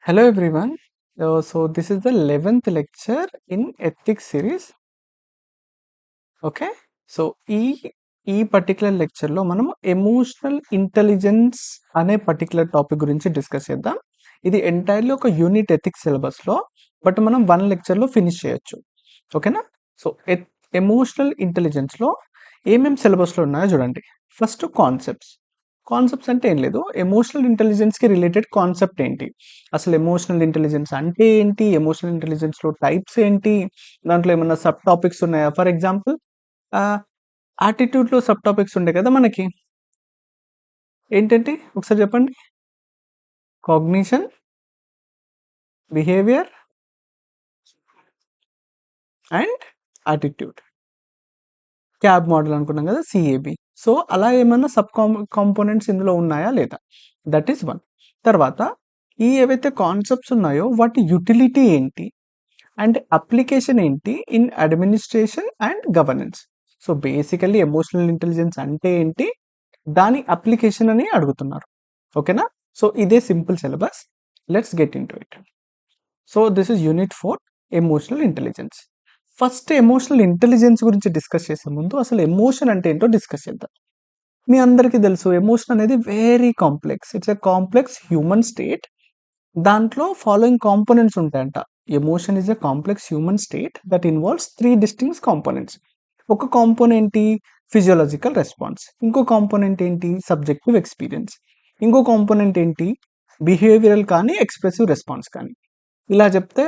Hello everyone. So this is the 11th lecture in ethics series. Okay. So ఈ particular లెక్చర్లో మనము emotional intelligence అనే particular topic గురించి discuss చేద్దాం. ఇది ఎంటైర్లీ ఒక యూనిట్ ఎథిక్స్ సిలబస్లో, బట్ మనం వన్ లెక్చర్లో ఫినిష్ చేయొచ్చు. ఓకేనా? సో ఎమోషనల్ ఇంటెలిజెన్స్లో ఏమేమి సిలబస్లో ఉన్నాయో చూడండి. ఫస్ట్ కాన్సెప్ట్స్ అంటే ఏం లేదు, ఎమోషనల్ ఇంటెలిజెన్స్కి రిలేటెడ్ కాన్సెప్ట్ ఏంటి, అసలు ఎమోషనల్ ఇంటెలిజెన్స్ అంటే ఏంటి, ఎమోషనల్ ఇంటెలిజెన్స్లో టైప్స్ ఏంటి, దాంట్లో ఏమన్నా సబ్ టాపిక్స్ ఉన్నాయా. ఫర్ ఎగ్జాంపుల్ యాటిట్యూడ్లో సబ్ టాపిక్స్ ఉండే కదా మనకి, ఏంటంటే ఒకసారి చెప్పండి. Cognition, behaviour and attitude. Cab model అనుకున్నాం కదా, సిఏబి. సో అలా ఏమన్నా సబ్ కాంపోనెంట్స్ ఇందులో ఉన్నాయా లేదా, దట్ ఈస్ వన్. తర్వాత ఈ ఏవైతే కాన్సెప్ట్స్ ఉన్నాయో వాటి యూటిలిటీ ఏంటి అండ్ అప్లికేషన్ ఏంటి in administration and governance. So basically emotional intelligence అంటే ఏంటి, దాని అప్లికేషన్ అని అడుగుతున్నారు. ఓకేనా? సో ఇదే simple syllabus. Let's get in to it. So this is unit 4, emotional intelligence. First emotional intelligence గురించి డిస్కస్ చేసే ముందు అసలు ఎమోషన్ అంటే ఏంటో డిస్కస్ చేద్దాం. మీ అందరికీ తెలుసు ఎమోషన్ అనేది very complex. It's a complex human state. దాంట్లో ఫాలోయింగ్ కాంపోనెంట్స్ ఉంటాయంట. Emotion is a complex human state that involves 3 distinct components. ఒక కాంపోనెంట్ ఫిజియోలాజికల్ రెస్పాన్స్, ఇంకో కాంపోనెంట్ ఏంటి సబ్జెక్టివ్ ఎక్స్పీరియన్స్, ఇంకో కాంపోనెంట్ ఏంటి బిహేవియరల్ కానీ ఎక్స్ప్రెసివ్ రెస్పాన్స్ కానీ. ఇలా చెప్తే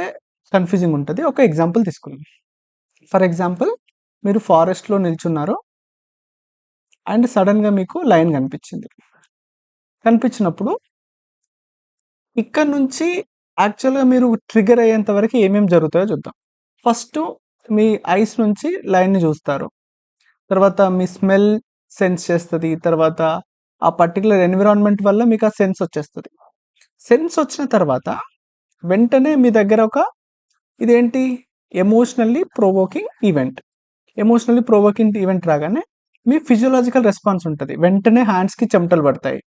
కన్ఫ్యూజింగ్ ఉంటుంది. ఒక ఎగ్జాంపుల్ తీసుకుందాం. ఫర్ ఎగ్జాంపుల్, మీరు ఫారెస్ట్లో నిల్చున్నారు అండ్ సడన్గా మీకు లయన్ కనిపించినప్పుడు ఇక్కడ నుంచి యాక్చువల్గా మీరు ట్రిగర్ అయ్యేంత వరకు ఏమేమి జరుగుతాయో చూద్దాం. ఫస్ట్ మీ ఐస్ నుంచి లైన్ని చూస్తారు, తర్వాత మీ స్మెల్ సెన్స్ చేస్తుంది, తర్వాత ఆ పర్టికులర్ ఎన్విరాన్మెంట్ వల్ల మీకు ఆ సెన్స్ వచ్చేస్తుంది. సెన్స్ వచ్చిన తర్వాత వెంటనే మీ దగ్గర ఇదేంటి ఎమోషనల్లీ ప్రొవోకింగ్ ఈవెంట్ రాగానే మీ ఫిజియోలాజికల్ రెస్పాన్స్ ఉంటుంది. వెంటనే హ్యాండ్స్కి చెమటలు పడతాయి,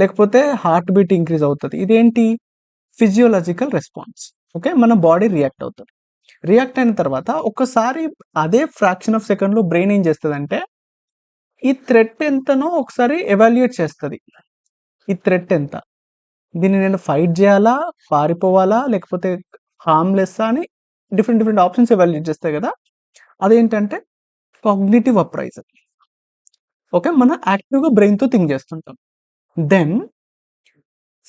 లేకపోతే హార్ట్ బీట్ ఇంక్రీజ్ అవుతుంది. ఇదేంటి ఫిజియోలాజికల్ రెస్పాన్స్. ఓకే, మన బాడీ రియాక్ట్ అవుతుంది. రియాక్ట్ అయిన తర్వాత ఒకసారి అదే ఫ్రాక్షన్ ఆఫ్ సెకండ్లో బ్రెయిన్ ఏం చేస్తుంది, ఈ థ్రెట్ ఎంతనో ఒకసారి ఎవాల్యుయేట్ చేస్తుంది. ఈ థ్రెట్ ఎంత, దీన్ని నేను ఫైట్ చేయాలా, పారిపోవాలా, లేకపోతే హార్మ్లెస్ అని డిఫరెంట్ ఆప్షన్స్ ఎవాల్యుయేట్ చేస్తాయి కదా. అదేంటంటే కాగ్నిటివ్ అప్రైజల్. ఓకే, మనం యాక్టివ్గా బ్రెయిన్తో థింక్ చేస్తుంటాం. దెన్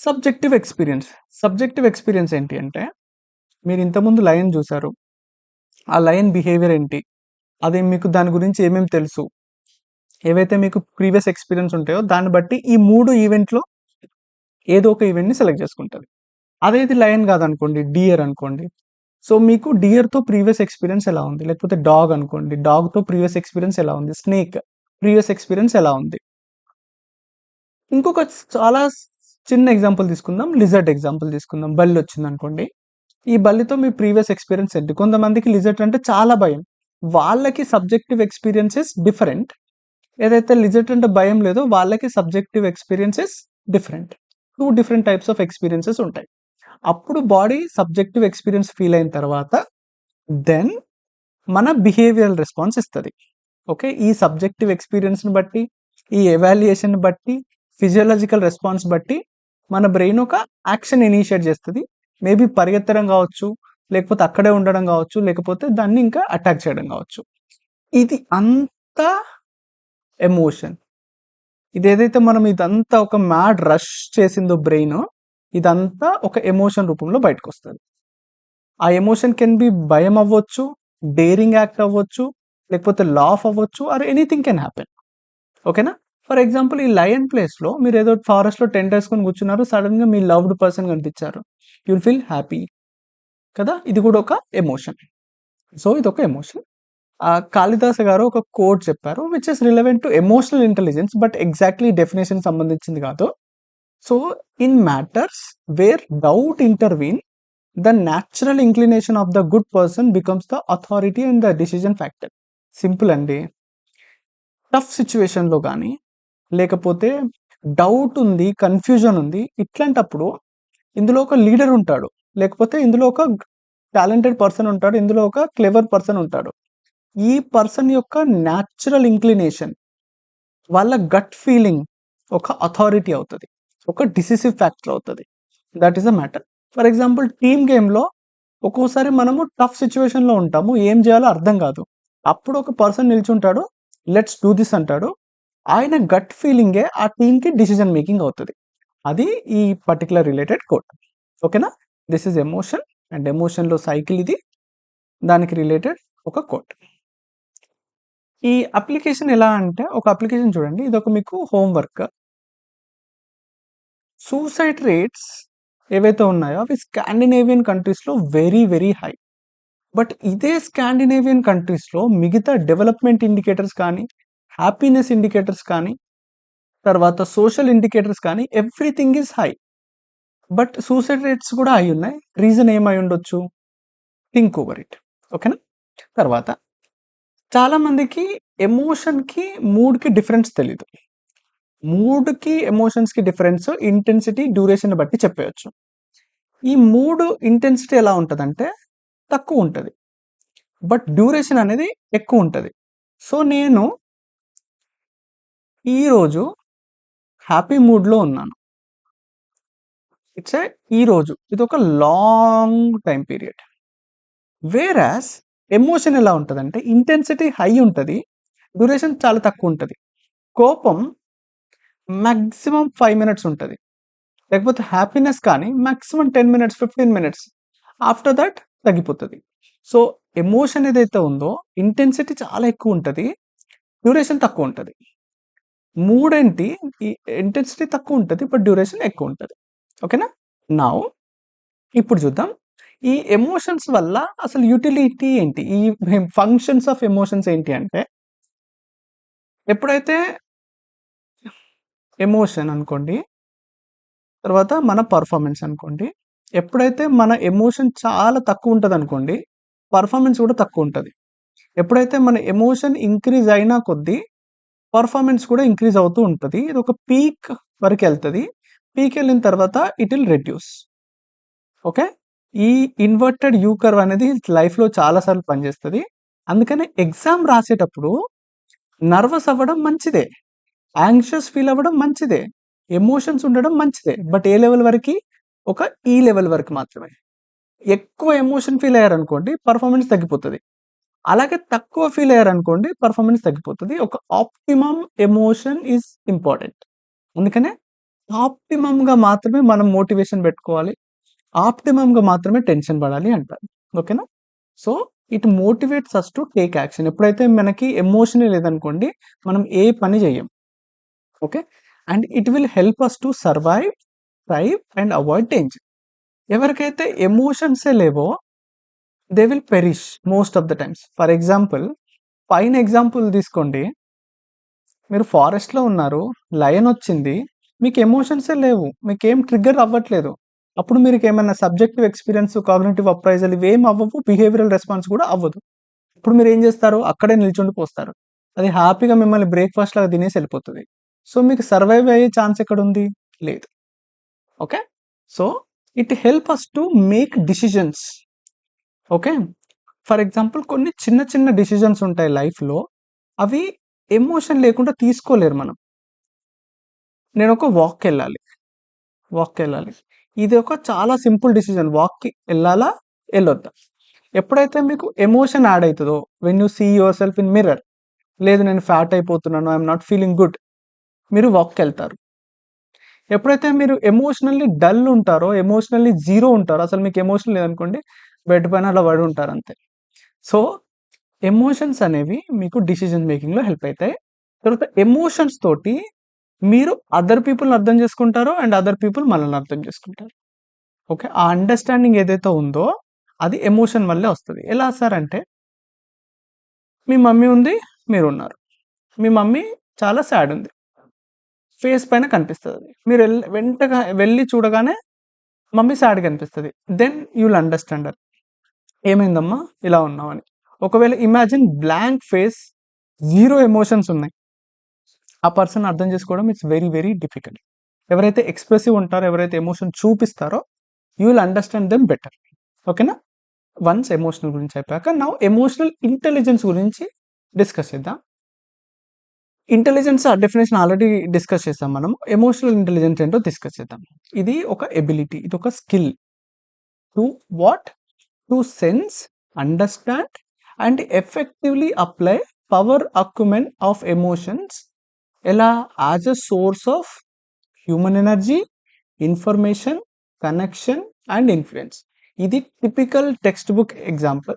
సబ్జెక్టివ్ ఎక్స్పీరియన్స్ ఏంటి అంటే, మీరు ఇంతకుముందు లయన్ చూసారు, ఆ లయన్ బిహేవియర్ ఏంటి, అది మీకు దాని గురించి ఏమేమి తెలుసు, ఏవైతే మీకు ప్రీవియస్ ఎక్స్పీరియన్స్ ఉంటాయో దాన్ని బట్టి ఈ 3 ఈవెంట్లో ఏదో ఒక ఈవెంట్ని సెలెక్ట్ చేసుకుంటుంది. అదే ఇది లయన్ కాదనుకోండి, డియర్ అనుకోండి. సో మీకు డియర్తో ప్రీవియస్ ఎక్స్పీరియన్స్ ఎలా ఉంది, లేకపోతే డాగ్ అనుకోండి, డాగ్తో ప్రీవియస్ ఎక్స్పీరియన్స్ ఎలా ఉంది, స్నేక్ ప్రీవియస్ ఎక్స్పీరియన్స్ ఎలా ఉంది. ఇంకొక చాలా చిన్న ఎగ్జాంపుల్ తీసుకుందాం, లిజర్డ్ ఎగ్జాంపుల్ తీసుకుందాం. బల్లి వచ్చింది అనుకోండి, ఈ బల్లితో మీ ప్రీవియస్ ఎక్స్పీరియన్స్ ఏంటి. కొంతమందికి లిజర్డ్ అంటే చాలా భయం, వాళ్ళకి సబ్జెక్టివ్ ఎక్స్పీరియన్సెస్ డిఫరెంట్. ఏదైతే లిజర్డ్ అంటే భయం లేదో వాళ్ళకి subjective experiences different. 2 different types of experiences ఉంటాయి. అప్పుడు బాడీ సబ్జెక్టివ్ ఎక్స్పీరియన్స్ ఫీల్ అయిన తర్వాత దెన్ మన బిహేవియరల్ రెస్పాన్స్ ఇస్తుంది. ఓకే, ఈ సబ్జెక్టివ్ ఎక్స్పీరియన్స్ని బట్టి, ఈ ఎవాల్యుయేషన్ బట్టి, ఫిజియోలాజికల్ రెస్పాన్స్ బట్టి మన బ్రెయిన్ ఒక యాక్షన్ ఇనిషియేట్ చేస్తుంది. మేబీ పరిగెత్తడం కావచ్చు, లేకపోతే అక్కడే ఉండడం కావచ్చు, లేకపోతే దాన్ని ఇంకా అటాక్ చేయడం కావచ్చు. ఇది అంతా ఎమోషన్. ఇదేదైతే మనం ఇదంతా ఒక మ్యాడ్ రష్ చేసిందో బ్రెయిన్, ఇదంతా ఒక ఎమోషన్ రూపంలో బయటకు వస్తుంది. ఆ ఎమోషన్ కెన్ బి భయం అవ్వచ్చు, డేరింగ్ యాక్ట్ అవ్వచ్చు, లేకపోతే లాఫ్ అవ్వచ్చు, ఆర్ ఎనీథింగ్ కెన్ హ్యాపెన్. ఓకేనా? ఫర్ ఎగ్జాంపుల్, ఈ లయన్ ప్లేస్లో మీరు ఏదో ఫారెస్ట్లో టెంట్ వేసుకొని కూర్చున్నారు, సడన్గా మీ లవ్డ్ పర్సన్ కనిపించారు, యుల్ ఫీల్ హ్యాపీ కదా. ఇది కూడా ఒక ఎమోషన్. సో ఇది ఒక ఎమోషన్. కాళిదాస గారు ఒక కోట్ చెప్పారు which is relevant to emotional intelligence, but exactly definition సంబంధించింది కాదు. So in matters where doubt intervene, the natural inclination of the good person becomes the authority and the decision factor. Simple అండి. Tough సిచ్యువేషన్లో కానీ, లేకపోతే doubt ఉంది, confusion ఉంది, ఇట్లాంటప్పుడు ఇందులో ఒక లీడర్ ఉంటాడు, లేకపోతే ఇందులో ఒక టాలెంటెడ్ పర్సన్ ఉంటాడు, ఇందులో ఒక క్లెవర్ పర్సన్ ఉంటాడు. ఈ పర్సన్ యొక్క న్యాచురల్ ఇంక్లినేషన్, వాళ్ళ గట్ ఫీలింగ్ ఒక అథారిటీ అవుతది. ఒక డిసిసివ్ ఫ్యాక్టర్ అవుతది. That is a matter. For example team గేమ్‌లో ఒక్కోసారి మనము టఫ్ సిట్యుయేషన్‌లో ఉంటాము. ఏం చేయాలో అర్థం కాదు. అప్పుడు ఒక పర్సన్ నిల్చుంటాడు. లెట్స్ డూ దిస్ అంటాడు. ఆయన గట్ ఫీలింగే ఆ టీమ్‌కి డిసిజన్ మేకింగ్ అవుతది. అది ఈ పర్టిక్యులర్ రిలేటెడ్ కోట్. ఓకేనా? దిస్ ఈజ్ ఎమోషన్ అండ్ ఎమోషన్‌లో సైకిల్ ఇది. దానికి రిలేటెడ్ ఒక కోట్. ఈ అప్లికేషన్ ఎలా అంటే, ఒక అప్లికేషన్ చూడండి. ఇదొక మీకు హోమ్ వర్క్. సూసైడ్ రేట్స్ ఏవైతే ఉన్నాయో అవి స్కాండినేవియన్ కంట్రీస్‌లో వెరీ, వెరీ హై. బట్ ఇదే స్కాండినేవియన్ కంట్రీస్‌లో మిగతా డెవలప్‌మెంట్ ఇండికేటర్స్ కానీ, హ్యాపీనెస్ ఇండికేటర్స్ కానీ, తర్వాత సోషల్ ఇండికేటర్స్ కానీ everything is high. But suicide rates కూడా హై ఉన్నాయి. రీజన్ ఏమై ఉండొచ్చు? Think over it. ఓకేనా? తర్వాత చాలా మందికి ఎమోషన్‌కి, మూడ్‌కి డిఫరెన్స్ తెలీదు. మూడ్‌కి, ఎమోషన్స్‌కి డిఫరెన్స్ ఇంటెన్సిటీ, డ్యూరేషన్‌ని బట్టి చెప్పేయొచ్చు. ఈ మూడ్ ఇంటెన్సిటీ ఎలా ఉంటదంటే తక్కువుంటది. బట్ డ్యూరేషన్ అనేది ఎక్కువుంటది. సో, నేను ఈరోజు హ్యాపీ మూడ్‌లో ఉన్నాను. ఇట్స్ ఈరోజు. ఇదొక లాంగ్ టైమ్ పీరియడ్. వేరాస్ ఎమోషన్ ఎలా ఉంటదంటే ఇంటెన్సిటీ హై ఉంటది. డ్యూరేషన్ చాలా తక్కువుంటది. కోపం మాక్సిమం 5 మినిట్స్ ఉంటది. లేకపోతే హ్యాపీనెస్ కానీ maximum 10 minutes, 15 minutes. After that తగ్గిపోతది. సో, ఎమోషన్ ఏదైతే ఉందో ఇంటెన్సిటీ చాలా ఎక్కువుంటది. డ్యూరేషన్ తక్కువుంటది. మూడేంటి ఈ ఇంటెన్సిటీ తక్కువుంటది. బట్ డ్యూరేషన్ ఎక్కువుంటది. ఓకేనా? నౌ ఇప్పుడు చూద్దాం. ఈ ఎమోషన్స్ వల్ల అసలు యుటిలిటీ ఏంటి? ఈ ఫంక్షన్స్ ఆఫ్ ఎమోషన్స్ ఏంటి అంటే, ఎప్పుడైతే ఎమోషన్ అనుకోండి, తర్వాత మన పర్ఫార్మెన్స్ అనుకోండి. ఎప్పుడైతే మన ఎమోషన్ చాలా తక్కువుంటదనుకోండి, పర్ఫార్మెన్స్ కూడా తక్కువుంటది. ఎప్పుడైతే మన ఎమోషన్ ఇంక్రీజ్ అయినా కొద్దీ పర్ఫార్మెన్స్ కూడా ఇంక్రీజ్ అవుతూ ఉంటది. ఇదొక పీక్ వరకెళ్తది. పీకెళ్ళిన తర్వాత ఇట్ విల్ రెడ్యూస్. ఓకే. ఈ ఇన్వర్టెడ్ యూ కర్వ్ అనేది లైఫ్‌లో చాలా సార్లు పనిచేస్తది. అందుకనే ఎగ్జామ్ రాసేటప్పుడు నర్వస్ అవ్వడం మంచిదే. యాంగ్షియస్ ఫీల్ అవ్వడం మంచిదే. ఎమోషన్స్ ఉండడం మంచిదే. బట్ ఏ లెవెల్ వరకి? ఒక ఈ లెవెల్ వరకు మాత్రమే. ఎక్కువ ఎమోషన్ ఫీల్ అయ్యారనుకోండి పర్ఫార్మెన్స్ తగ్గిపోతది. అలాగే తక్కువ ఫీల్ అయ్యారనుకోండి పర్ఫార్మెన్స్ తగ్గిపోతది. ఒక ఆప్టిమమ్ ఎమోషన్ ఈజ్ ఇంపార్టెంట్. అందుకనే ఆప్టిమమ్‌గా మాత్రమే మనం మోటివేషన్ పెట్టుకోవాలి. ఆప్టిమమ్‌గా మాత్రమే టెన్షన్ పడాలి అంటారు. ఓకేనా? So, it motivates us to take action. ఎప్పుడైతే మనకి ఎమోషనే లేదనుకోండి, మనం ఏ పని చెయ్యం. Okay. And it will help us to survive, thrive and avoid danger. ఎవరికైతే ఎమోషన్సే లేవో they will perish most of the times. For example, fine example తీసుకోండి. మీరు ఫారెస్ట్‌లో ఉన్నారు. లయన్ వచ్చింది. మీకు ఎమోషన్సే లేవు. మీకేం ట్రిగ్గర్ అవ్వట్లేదు. అప్పుడు మీకేమన్నా సబ్జెక్టివ్ ఎక్స్‌పీరియన్స్, కాగ్నిటివ్ అప్రైజల్ ఇవేం అవ్వవు. బిహేవియరల్ రెస్పాన్స్ కూడా అవ్వదు. ఇప్పుడు మీరేం చేస్తారు? అక్కడే నిల్చుండిపోస్తారు. అది హ్యాపీగా మిమ్మల్ని బ్రేక్‌ఫాస్ట్ లాగా తినేసి ఎళ్ళిపోతది. సో, మీకు సర్వైవ్ అయ్యే ఛాన్స్ ఎక్కడుంది? లేదు. Okay. So, it help us to make decisions. Okay. For example కొన్ని చిన్న చిన్న డిసిజన్స్ ఉంటాయి లైఫ్‌లో. అవి ఎమోషన్ లేకుండా తీసుకోలేరు మనం. నేనొక వాక్‌కెళ్ళాలి. వాక్‌కెళ్ళాలి. ఇది ఒక చాలా సింపుల్ డిసిజన్. వాక్‌కి ఎళ్ళాలా? ఎళ్ళొద్దా? ఎప్పుడైతే మీకు ఎమోషన్ యాడ్ అయితదో, when you see yourself in mirror, లేదు నేను ఫ్యాట్ అయిపోతున్నాను, I am not feeling good, మీరు వాక్‌కెళ్తారు. ఎప్పుడైతే మీరు ఎమోషనల్లీ డల్ ఉంటారో, ఎమోషనల్లీ జీరో ఉంటారో, అసలు మీకు ఎమోషన్ లేదనుకోండి, బెడ్ పైన అలా పడి ఉంటారు అంతే. సో, ఎమోషన్స్ అనేవి మీకు డిసిజన్ మేకింగ్‌లో హెల్ప్ అయితాయి. తర్వాత ఎమోషన్స్ తోటి మీరు అదర్ పీపుల్‌ని అర్థం చేసుకుంటారు. అండ్ అదర్ పీపుల్ మనల్ని అర్థం చేసుకుంటారు. ఓకే. ఆ అండర్‌స్టాండింగ్ ఏదైతే ఉందో అది ఎమోషన్ వల్లే వస్తది. ఎలా సార్ అంటే, మీ మమ్మీ ఉంది, మీరున్నారు. మీ మమ్మీ చాలా సాడ్ ఉంది. ఫేస్ పైన కనిపిస్తదది. మీరు వెంటగా వెళ్లి చూడగానే మమ్మీ సాడ్‌గా అనిపిస్తది. Then you will understand her. ఏమైందమ్మా? ఇలా ఉన్నావని. ఒకవేళ imagine blank face, zero emotions ఉన్నాయి. ఆ పర్సన్ అర్థం చేసుకోవడం ఇట్స్ వెరీ, వెరీ డిఫికల్ట్. ఎవరైతే ఎక్స్‌ప్రెసివ్ ఉంటారో, ఎవరైతే ఎమోషన్ చూపిస్తారో you will understand them better. ఓకేనా? వన్స్ ఎమోషనల్ గురించి అయిపోయాక నౌ ఎమోషనల్ ఇంటెలిజెన్స్ గురించి డిస్కస్ చేద్దాం. ఇంటెలిజెన్స్ డెఫినేషన్ ఆల్రెడీ డిస్కస్ చేసాం మనం. ఎమోషనల్ ఇంటెలిజెన్స్ ఏంటో డిస్కస్ చేద్దాం. ఇది ఒక ఎబిలిటీ, ఇది ఒక skill to what? To sense, understand and effectively apply power acumen of emotions ఎలా? As a source of human energy, information, connection and influence. ఇది typical textbook example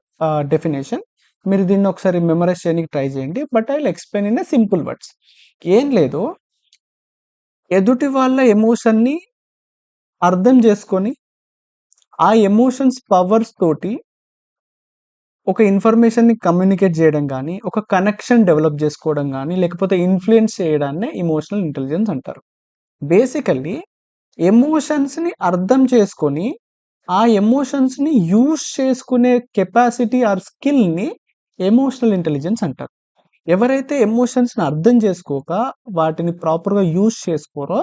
definition. మీరు దీన్ని ఒకసారి మెమరైజ్ చేయడానికి ట్రై చేయండి. But I will explain in simple words. ఏం లేదు, ఎదుటి వాళ్ళ ఎమోషన్ని అర్థం చేసుకొని ఆ ఎమోషన్స్ పవర్స్ తోటి ఒక ఇన్ఫర్మేషన్ని కమ్యూనికేట్ చేయడం కానీ, ఒక కనెక్షన్ డెవలప్ చేసుకోవడం కానీ, లేకపోతే ఇన్ఫ్లుయెన్స్ చేయడాన్నే ఎమోషనల్ ఇంటెలిజెన్స్ అంటారు. బేసికల్లీ ఎమోషన్స్ని అర్థం చేసుకొని ఆ ఎమోషన్స్ని యూజ్ చేసుకునే కెపాసిటీ ఆర్ స్కిల్ని ఎమోషనల్ ఇంటెలిజెన్స్ అంటారు. ఎవరైతే ఎమోషన్స్ని అర్థం చేసుకోక వాటిని ప్రాపర్గా యూజ్ చేసుకోరో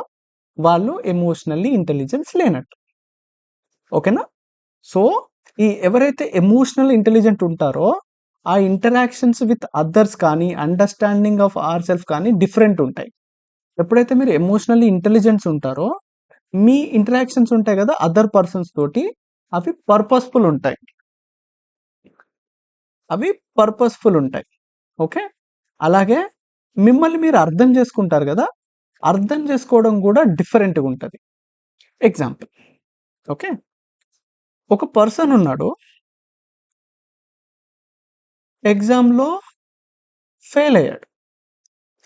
వాళ్ళు ఎమోషనల్లీ ఇంటెలిజెన్స్ లేనట్టు. ఓకేనా? సో ఈ ఎవరైతే ఎమోషనల్ ఇంటెలిజెంట్ ఉంటారో ఆ ఇంటరాక్షన్స్ విత్ అదర్స్ కానీ, అండర్స్టాండింగ్ ఆఫ్ అవర్ సెల్ఫ్ కానీ డిఫరెంట్ ఉంటాయి. ఎప్పుడైతే మీరు ఎమోషనల్లీ ఇంటెలిజెన్స్ ఉంటారో మీ ఇంటరాక్షన్స్ ఉంటాయి కదా అదర్ పర్సన్స్ తోటి, అవి పర్పస్ఫుల్ ఉంటాయి. ఓకే? అలాగే మిమ్మల్ని మీరు అర్థం చేసుకుంటారు కదా, అర్థం చేసుకోవడం కూడా డిఫరెంట్గా ఉంటుంది. ఎగ్జాంపుల్, ఓకే, ఒక పర్సన్ ఉన్నాడు, ఎగ్జామ్లో ఫెయిల్ అయ్యాడు.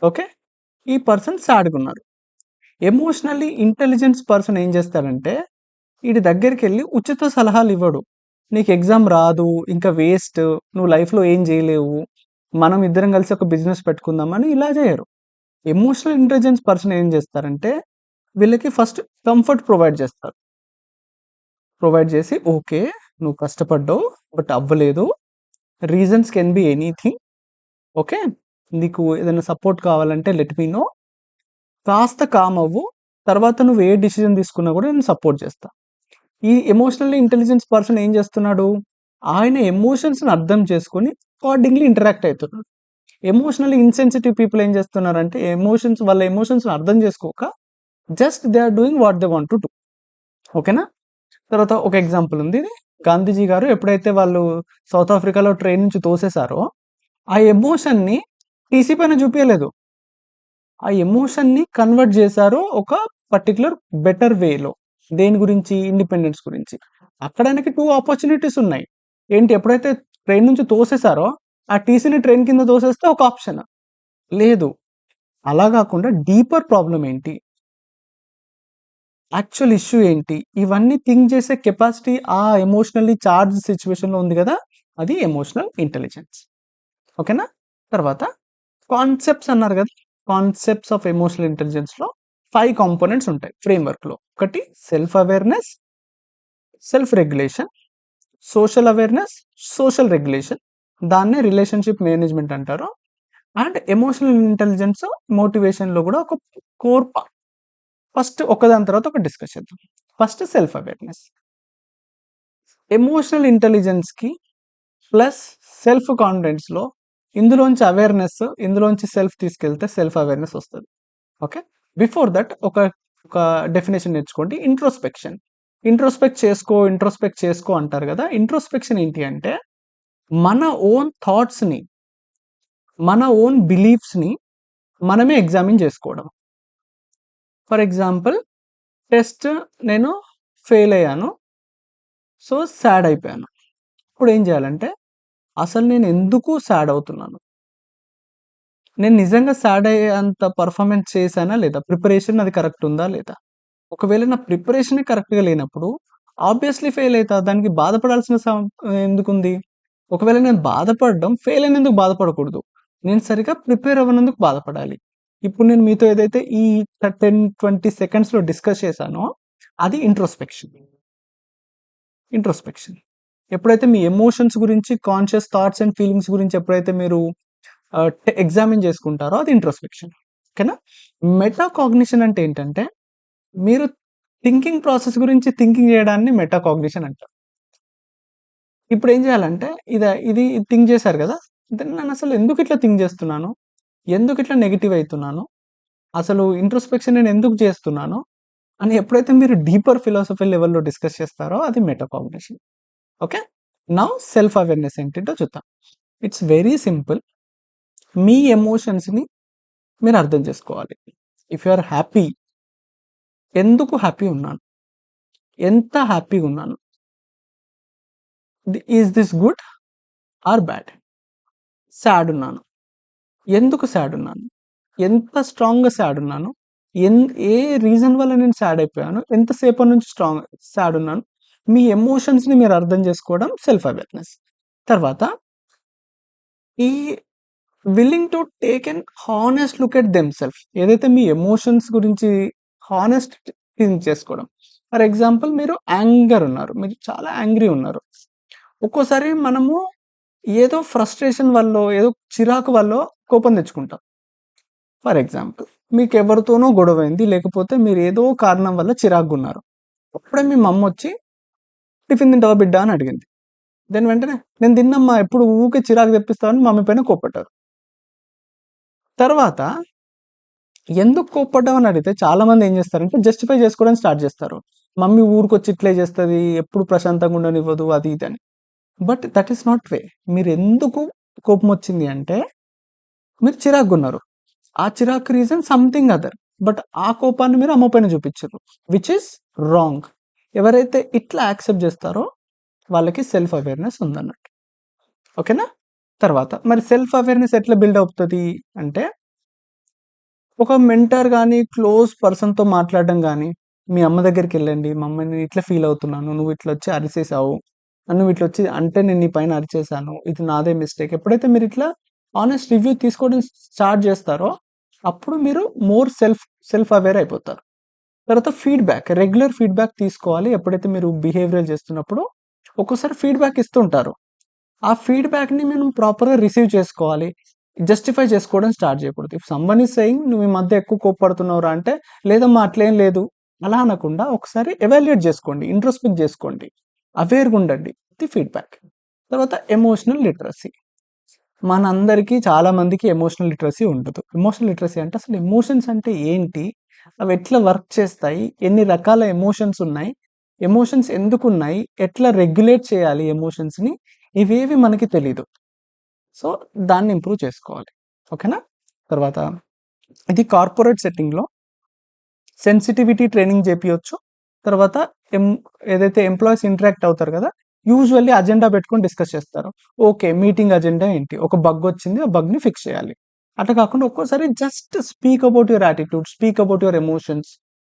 ఓకే, ఈ పర్సన్ సాడ్గా ఉన్నాడు. ఎమోషనల్లీ ఇంటెలిజెన్స్ పర్సన్ ఏం చేస్తాడంటే వీడి దగ్గరికి వెళ్ళి ఉచిత సలహాలు ఇవ్వడు. నీకు ఎగ్జామ్ రాదు, ఇంకా వేస్ట్, నువ్వు లైఫ్లో ఏం చేయలేవు, మనం ఇద్దరం కలిసి ఒక బిజినెస్ పెట్టుకుందామని ఇలా చేయరు. ఎమోషనల్ ఇంటెలిజెన్స్ పర్సన్ ఏం చేస్తారంటే వీళ్ళకి ఫస్ట్ కంఫర్ట్ ప్రొవైడ్ చేస్తారు. ప్రొవైడ్ చేసి ఓకే నువ్వు కష్టపడ్డావు బట్ అవ్వలేదు, reasons can be anything, okay, నీకు ఏదైనా సపోర్ట్ కావాలంటే లెట్ మీ నో, కాస్త కామ్ అవ్వు, తర్వాత నువ్వు ఏ డిసిజన్ తీసుకున్నా కూడా నేను సపోర్ట్ చేస్తా. ఈ ఎమోషనల్లీ ఇంటెలిజెన్స్ పర్సన్ ఏం చేస్తున్నాడు? ఆయన ఎమోషన్స్ని అర్థం చేసుకొని అకార్డింగ్లీ ఇంటరాక్ట్ అవుతున్నాడు. ఎమోషనల్లీ ఇన్సెన్సిటివ్ పీపుల్ ఏం చేస్తున్నారంటే వాళ్ళ ఎమోషన్స్ని అర్థం చేసుకోక just they are doing what they want to do. ఓకేనా? తర్వాత ఒక ఎగ్జాంపుల్ ఉంది. గాంధీజీ గారు ఎప్పుడైతే వాళ్ళు సౌత్ ఆఫ్రికాలో ట్రైన్ నుంచి తోసేశారో ఆ ఎమోషన్ని టీసీ పైన చూపించలేదు, ఆ ఎమోషన్ని కన్వర్ట్ చేశారు ఒక పర్టికులర్ బెటర్ వేలో. దేని గురించి? ఇండిపెండెన్స్ గురించి. అక్కడ ఆయనకి 2 ఆపర్చునిటీస్ ఉన్నాయి. ఏంటి? ఎప్పుడైతే ట్రైన్ నుంచి తోసేశారో ఆ టీసీని ట్రైన్ కింద తోసేస్తే ఒక ఆప్షన్ లేదు. అలా కాకుండా డీపర్ ప్రాబ్లం ఏంటి, యాక్చువల్ ఇష్యూ ఏంటి, ఇవన్నీ థింక్ చేసే కెపాసిటీ ఆ ఎమోషనల్లీ చార్జ్ సిచ్యువేషన్లో ఉంది కదా, అది ఎమోషనల్ ఇంటెలిజెన్స్. ఓకేనా? తర్వాత కాన్సెప్ట్స్ అన్నారు కదా, కాన్సెప్ట్స్ ఆఫ్ ఎమోషనల్ ఇంటెలిజెన్స్లో 5 కాంపోనెంట్స్ ఉంటాయి ఫ్రేమ్వర్క్లో. ఒకటి self awareness, self regulation, social awareness, social regulation, దాన్నే రిలేషన్షిప్ మేనేజ్మెంట్ అంటారు. అండ్ ఎమోషనల్ ఇంటెలిజెన్స్ మోటివేషన్లో కూడా ఒక కోర్ పార్ట్. ఫస్ట్ ఒకదాని తర్వాత ఒక డిస్కస్ చేద్దాం. First self awareness. ఎమోషనల్ ఇంటెలిజెన్స్కి ప్లస్ సెల్ఫ్ కాన్ఫిడెన్స్లో ఇందులోంచి అవేర్నెస్, ఇందులోంచి సెల్ఫ్ తీసుకెళ్తే సెల్ఫ్ అవేర్నెస్ వస్తుంది. ఓకే, బిఫోర్ దట్ ఒక డెఫినేషన్ నేర్చుకోండి. ఇంట్రోస్పెక్ట్ చేసుకో అంటారు కదా. ఇంట్రోస్పెక్షన్ ఏంటి అంటే మన ఓన్ థాట్స్ని, మన ఓన్ బిలీఫ్స్ని మనమే ఎగ్జామిన్ చేసుకోవడం. ఫర్ ఎగ్జాంపుల్, టెస్ట్ నేను ఫెయిల్ అయ్యాను, సో సాడ్ అయిపోయాను. ఇప్పుడు ఏం చేయాలంటే అసలు నేను ఎందుకు సాడ్ అవుతున్నాను, నేను నిజంగా సాడ్ అయ్యేంత పర్ఫార్మెన్స్ చేశానా లేదా, ప్రిపరేషన్ అది కరెక్ట్ ఉందా లేదా. ఒకవేళ నా ప్రిపరేషనే కరెక్ట్గా లేనప్పుడు ఆబ్వియస్లీ ఫెయిల్ అవుతా, దానికి బాధపడాల్సిన ఎందుకుంది. ఒకవేళ నేను బాధపడడం ఫెయిల్ అయినందుకు బాధపడకూడదు, నేను సరిగా ప్రిపేర్ అవ్వనందుకు బాధపడాలి. ఇప్పుడు నేను మీతో ఏదైతే ఈ 10-20 సెకండ్స్లో డిస్కస్ చేశానో అది ఇంట్రోస్పెక్షన్. ఎప్పుడైతే మీ ఎమోషన్స్ గురించి, కాన్షియస్ థాట్స్ అండ్ ఫీలింగ్స్ గురించి ఎప్పుడైతే మీరు ఎగ్జామిన్ చేసుకుంటారో అది ఇంట్రోస్పెక్షన్. ఓకేనా? మెటాకాగ్నిషన్ అంటే ఏంటంటే మీరు థింకింగ్ ప్రాసెస్ గురించి థింకింగ్ చేయడాన్ని మెటాకాగ్నిషన్ అంటారు. ఇప్పుడు ఏం చేయాలంటే ఇది థింక్ చేశారు కదా, దెన్ నేను అసలు ఎందుకు ఇట్లా థింక్ చేస్తున్నాను, ఎందుకు ఇట్లా నెగిటివ్ అవుతున్నాను, అసలు ఇంట్రోస్పెక్షన్ నేను ఎందుకు చేస్తున్నాను అని ఎప్పుడైతే మీరు డీపర్ ఫిలాసఫీ లెవెల్లో డిస్కస్ చేస్తారో అది metacognition. Okay, now self awareness ఏంటంటో చూద్దాం. It's very simple. మీ ఎమోషన్స్ని మీరు అర్థం చేసుకోవాలి. ఇఫ్ యు ఆర్ హ్యాపీ, ఎందుకు హ్యాపీ ఉన్నాను, ఎంత హ్యాపీగా ఉన్నాను, is this good or bad. Sad ఉన్నాను, ఎందుకు సాడ్ ఉన్నాను, ఎంత స్ట్రాంగ్గా సాడ్ ఉన్నాను, ఏ రీజన్ వల్ల నేను సాడ్ అయిపోయాను, ఎంతసేపటి నుంచి సాడ్ ఉన్నాను. మీ ఎమోషన్స్ని మీరు అర్థం చేసుకోవడం సెల్ఫ్ అవేర్నెస్. తర్వాత ఈ willing to take an honest look at them self, ఏదైతే మీ ఎమోషన్స్ గురించి హానెస్ట్ థింక్ చేసుకోవడం. ఫర్ ఎగ్జాంపుల్, మీరు యాంగర్ ఉన్నారు, మీరు చాలా యాంగ్రీ ఉన్నారు. ఒక్కోసారి మనము ఏదో ఫ్రస్ట్రేషన్ వల్ల, ఏదో చిరాకు వల్ల కోపం తెచ్చుకుంటాం. ఫర్ ఎగ్జాంపుల్, మీకు ఎవరితోనో గొడవైంది, లేకపోతే మీరు ఏదో కారణం వల్ల చిరాకుగా ఉన్నారు. అప్పుడే మీ మమ్మ వచ్చి టిఫిన్ తింటావా బిడ్డ అని అడిగింది. దెన్ వెంటనే నేను తిన్నమ్మా, ఎప్పుడు ఊకే చిరాకు తెప్పిస్తామని మమ్మీ పైన కోప్పట్టారు. తర్వాత ఎందుకు కోప్పడ్డాం అని అడిగితే చాలా మంది ఏం చేస్తారంటే జస్టిఫై చేసుకోవడం స్టార్ట్ చేస్తారు. మమ్మీ ఊరికొచ్చి ఇట్లే చేస్తుంది, ఎప్పుడు ప్రశాంతంగా ఉండనివ్వదు, అది ఇది అని. బట్ దట్ ఈస్ నాట్ వే. మీరు ఎందుకు కోపం వచ్చింది అంటే మీరు చిరాకుగా ఉన్నారు. ఆ చిరాకు రీజన్ సంథింగ్ అదర్, బట్ ఆ కోపాన్ని మీరు అమ్మ పైన చూపించారు, విచ్ ఇస్ రాంగ్. ఎవరైతే ఇట్లా యాక్సెప్ట్ చేస్తారో వాళ్ళకి సెల్ఫ్ అవేర్నెస్ ఉందన్నట్టు. ఓకేనా. తర్వాత మరి సెల్ఫ్ అవేర్నెస్ ఎట్లా బిల్డ్ అవుతుంది అంటే, ఒక మెంటర్ కానీ క్లోజ్ పర్సన్తో మాట్లాడడం కానీ, మీ అమ్మ దగ్గరికి వెళ్ళండి, మమ్మల్ని ఇట్లా ఫీల్ అవుతున్నాను, నువ్వు ఇట్లా వచ్చి అరిచేసావు, నువ్వు ఇట్లా వచ్చి అంటే నేను నీ పైన అరిచేసాను, ఇది నాదే మిస్టేక్. ఎప్పుడైతే మీరు ఇట్లా ఆనెస్ట్ రివ్యూ తీసుకోవడం స్టార్ట్ చేస్తారో అప్పుడు మీరు మోర్ సెల్ఫ్ అవేర్ అయిపోతారు. తర్వాత ఫీడ్బ్యాక్, రెగ్యులర్ ఫీడ్బ్యాక్ తీసుకోవాలి. ఎప్పుడైతే మీరు బిహేవియర్ చేస్తున్నప్పుడు ఒక్కోసారి ఫీడ్బ్యాక్ ఇస్తుంటారు, ఆ ఫీడ్బ్యాక్ని మనం ప్రాపర్గా రిసీవ్ చేసుకోవాలి. జస్టిఫై చేసుకోవడం స్టార్ట్ చేయకూడదు. ఇఫ్ సమ్వన్ ఈస్ సెయింగ్ నువ్వు ఈ మధ్య ఎక్కువ కోప్పడుతున్నావురా అంటే, లేదమ్మా అట్లేం లేదు అలా అనకుండా ఒకసారి ఎవాల్యుయేట్ చేసుకోండి, ఇంట్రోస్పెక్ట్ చేసుకోండి, అవేర్గా ఉండండి. ఇది ఫీడ్బ్యాక్. తర్వాత ఎమోషనల్ లిటరసీ. మనందరికీ చాలా మందికి ఎమోషనల్ లిటరసీ ఉండదు. ఎమోషనల్ లిటరసీ అంటే అసలు ఎమోషన్స్ అంటే ఏంటి, అవి ఎట్లా వర్క్ చేస్తాయి, ఎన్ని రకాల ఎమోషన్స్ ఉన్నాయి, ఎమోషన్స్ ఎందుకు ఉన్నాయి, ఎట్లా రెగ్యులేట్ చేయాలి ఎమోషన్స్ని, ఇవేవి మనకి తెలీదు. సో దాన్ని ఇంప్రూవ్ చేసుకోవాలి. ఓకేనా. తర్వాత ఇది కార్పొరేట్ సెట్టింగ్లో సెన్సిటివిటీ ట్రైనింగ్ చేపియొచ్చు. తర్వాత ఏదైతే ఎంప్లాయీస్ ఇంటరాక్ట్ అవుతారు కదా, యూజువల్లీ అజెండా పెట్టుకొని డిస్కస్ చేస్తారు. ఓకే, మీటింగ్ అజెండా ఏంటి, ఒక బగ్ వచ్చింది, ఆ బగ్ని ఫిక్స్ చేయాలి. అట్లా కాకుండా ఒక్కోసారి just speak about your attitude, speak about your emotions.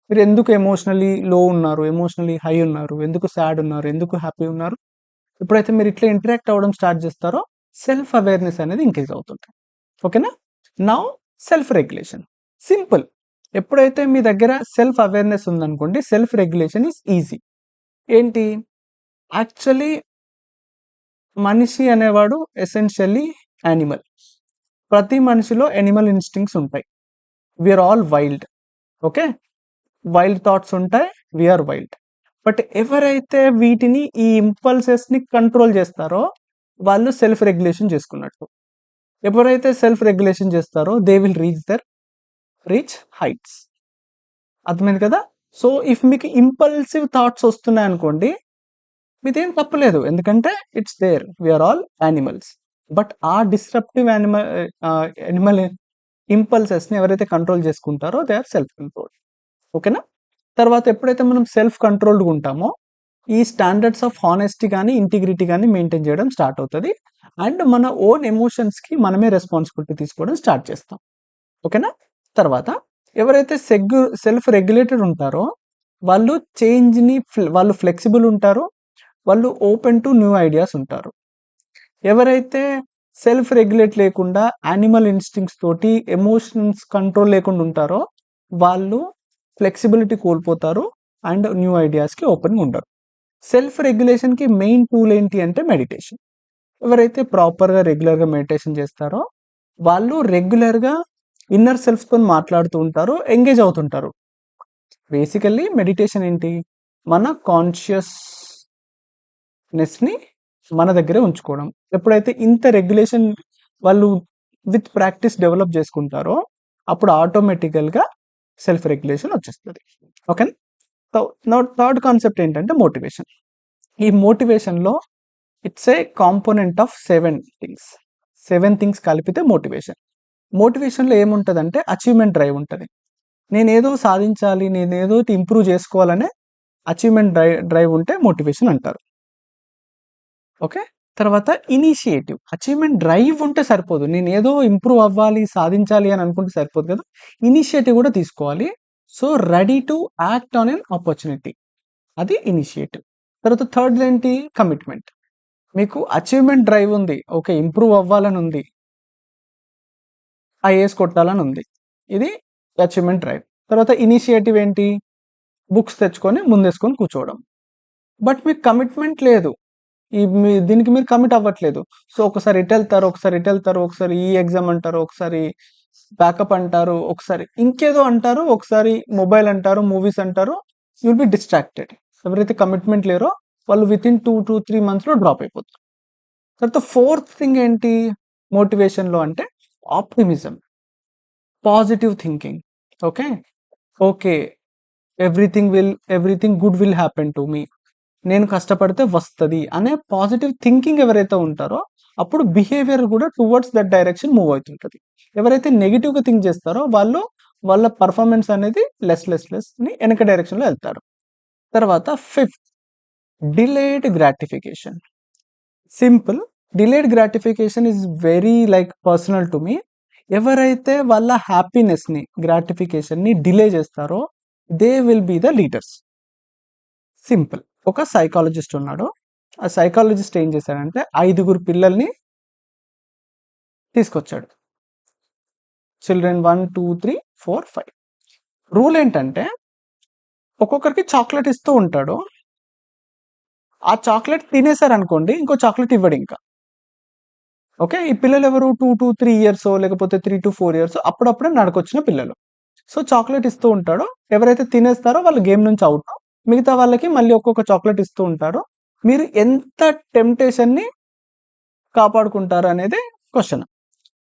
మీరు ఎందుకు ఎమోషనలీ లో ఉన్నారు, ఎమోషనలీ హై ఉన్నారు, ఎందుకు సాడ్ ఉన్నారు, ఎందుకు హ్యాపీ ఉన్నారు. ఎప్పుడైతే మీరు ఇట్లా ఇంటరాక్ట్ అవ్వడం స్టార్ట్ చేస్తారో సెల్ఫ్ అవేర్నెస్ అనేది ఇంక్రీజ్ అవుతుంది. ఓకేనా. Now self regulation simple. ఎప్పుడైతే మీ దగ్గర సెల్ఫ్ అవేర్నెస్ ఉందనుకోండి, సెల్ఫ్ రెగ్యులేషన్ ఈజ్ ఈజీ. ఏంటి, యాక్చువల్లీ మనిషి అనేవాడు ఎసెన్షియల్లీ యానిమల్. ప్రతి మనిషిలో యానిమల్ ఇన్స్టింక్ట్స్ ఉంటాయి. We are all wild. Okay, wild thoughts ఉంటాయి, వీఆర్ వైల్డ్. బట్ ఎవరైతే వీటిని, ఈ ఇంపల్సెస్ని కంట్రోల్ చేస్తారో వాళ్ళు సెల్ఫ్ రెగ్యులేషన్ చేసుకున్నట్టు. ఎవరైతే సెల్ఫ్ రెగ్యులేషన్ చేస్తారో దే విల్ రీచ్ హైట్స్. అర్థమైంది కదా. సో ఇఫ్ మీకు ఇంపల్సివ్ థాట్స్ వస్తున్నాయి అనుకోండి, మీదేం తప్పలేదు, ఎందుకంటే it's there, we are all animals. But ఆ డిస్ట్రప్టివ్ యానిమల్ ఇంపల్సెస్ని ఎవరైతే కంట్రోల్ చేసుకుంటారో దే ఆర్ సెల్ఫ్ కంట్రోల్. ఓకేనా. తర్వాత ఎప్పుడైతే మనం సెల్ఫ్ కంట్రోల్డ్గా ఉంటామో ఈ స్టాండర్డ్స్ ఆఫ్ హానెస్టీ కానీ ఇంటిగ్రిటీ కానీ మెయింటైన్ చేయడం స్టార్ట్ అవుతుంది. అండ్ మన ఓన్ ఎమోషన్స్కి మనమే రెస్పాన్సిబిలిటీ తీసుకోవడం స్టార్ట్ చేస్తాం. ఓకేనా. తర్వాత ఎవరైతే సెల్ఫ్ రెగ్యులేటెడ్ ఉంటారో వాళ్ళు చేంజ్ని, వాళ్ళు ఫ్లెక్సిబుల్ ఉంటారు, వాళ్ళు ఓపెన్ టు న్యూ ఐడియాస్ ఉంటారు. ఎవరైతే సెల్ఫ్ రెగ్యులేట్ లేకుండా యానిమల్ ఇన్స్టింక్ట్స్ తోటి ఎమోషన్స్ కంట్రోల్ లేకుండా ఉంటారో వాళ్ళు ఫ్లెక్సిబిలిటీ కోల్పోతారు అండ్ న్యూ ఐడియాస్కి ఓపెన్గా ఉండరు. సెల్ఫ్ రెగ్యులేషన్కి మెయిన్ టూల్ ఏంటి అంటే మెడిటేషన్. ఎవరైతే ప్రాపర్గా రెగ్యులర్గా మెడిటేషన్ చేస్తారో వాళ్ళు రెగ్యులర్గా ఇన్నర్ సెల్ఫ్తో మాట్లాడుతూ ఉంటారు, ఎంగేజ్ అవుతుంటారు. బేసికల్లీ మెడిటేషన్ ఏంటి? మన కాన్షియస్నెస్ని మన దగ్గరే ఉంచుకోవడం. ఎప్పుడైతే ఇంత రెగ్యులేషన్ వాళ్ళు విత్ ప్రాక్టీస్ డెవలప్ చేసుకుంటారో అప్పుడు ఆటోమేటికల్గా సెల్ఫ్ రెగ్యులేషన్ వచ్చేస్తుంది. ఓకేనా? సో థర్డ్ కాన్సెప్ట్ ఏంటంటే మోటివేషన్. ఈ మోటివేషన్లో it's a component of 7 things కలిపితే మోటివేషన్లో ఏముంటుందంటే అచీవ్మెంట్ డ్రైవ్ ఉంటుంది. నేనేదో సాధించాలి, నేనేదో ఇంప్రూవ్ చేసుకోవాలనే అచీవ్మెంట్ డ్రైవ్ ఉంటే మోటివేషన్ అంటారు. ఓకే, తర్వాత ఇనిషియేటివ్. అచీవ్మెంట్ డ్రైవ్ ఉంటే సరిపోదు, నేను ఏదో ఇంప్రూవ్ అవ్వాలి సాధించాలి అని అనుకుంటే సరిపోదు కదా, ఇనిషియేటివ్ కూడా తీసుకోవాలి. So ready to act on an opportunity, అది ఇనిషియేటివ్. తర్వాత థర్డ్ ఏంటి? కమిట్మెంట్. మీకు అచీవ్మెంట్ డ్రైవ్ ఉంది, ఓకే ఇంప్రూవ్ అవ్వాలని ఉంది, ఐఏఎస్ కొట్టాలని ఉంది, ఇది అచీవ్మెంట్ డ్రైవ్. తర్వాత ఇనిషియేటివ్ ఏంటి? బుక్స్ తెచ్చుకొని ముందేసుకొని కూర్చోవడం. బట్ మీకు కమిట్మెంట్ లేదు, దీనికి మీరు కమిట్ అవ్వట్లేదు. సో ఒకసారి ఇటు వెళ్తారు, ఒకసారి ఈ ఎగ్జామ్ అంటారు, ఒకసారి బ్యాకప్ అంటారు, ఒకసారి ఇంకేదో అంటారు, ఒకసారి మొబైల్ అంటారు, మూవీస్ అంటారు, యుల్ బి డిస్ట్రాక్టెడ్. ఎవరైతే కమిట్మెంట్ లేరో వాళ్ళు విత్ ఇన్ 2 to 3 monthsలో డ్రాప్ అయిపోతారు. తర్వాత ఫోర్త్ థింగ్ ఏంటి మోటివేషన్లో అంటే optimism, positive thinking. Okay okay everything good will happen to me, నేను కష్టపడితే వస్తుంది అనే పాజిటివ్ థింకింగ్ ఎవరైతే ఉంటారో అప్పుడు బిహేవియర్ కూడా టువర్డ్స్ దట్ డైరెక్షన్ మూవ్ అవుతుంటుంది. ఎవరైతే నెగిటివ్గా థింక్ చేస్తారో వాళ్ళ పర్ఫార్మెన్స్ అనేది లెస్ ని వెనక డైరెక్షన్లో వెళ్తారు. తర్వాత fifth, delayed gratification. Simple, delayed gratification is very personal to me. ఎవరైతే వాళ్ళ హ్యాపీనెస్ని గ్రాటిఫికేషన్ని డిలే చేస్తారో they will be the leaders. Simple, ఒక సైకాలజిస్ట్ ఉన్నాడు, ఆ సైకాలజిస్ట్ ఏం చేశాడంటే 5 పిల్లల్ని తీసుకొచ్చాడు, చిల్డ్రన్ 1 2 3 4 5. రూల్ ఏంటంటే ఒక్కొక్కరికి చాక్లెట్ ఇస్తూ ఉంటాడు, ఆ చాక్లెట్ తినేశారనుకోండి ఇంకో చాక్లెట్ ఇవ్వడు ఇంకా. ఓకే, ఈ పిల్లలు ఎవరు 2 to 3 years లేకపోతే 3 to 4 years అప్పుడప్పుడే నడకొచ్చిన పిల్లలు. సో చాక్లెట్ ఇస్తూ ఉంటాడు, ఎవరైతే తినేస్తారో వాళ్ళు గేమ్ నుంచి అవుట్, మిగతా వాళ్ళకి మళ్ళీ ఒక్కొక్క చాక్లెట్ ఇస్తూ ఉంటాడు. మీరు ఎంత టెంప్టేషన్ని కాపాడుకుంటారు అనేది క్వశ్చన్.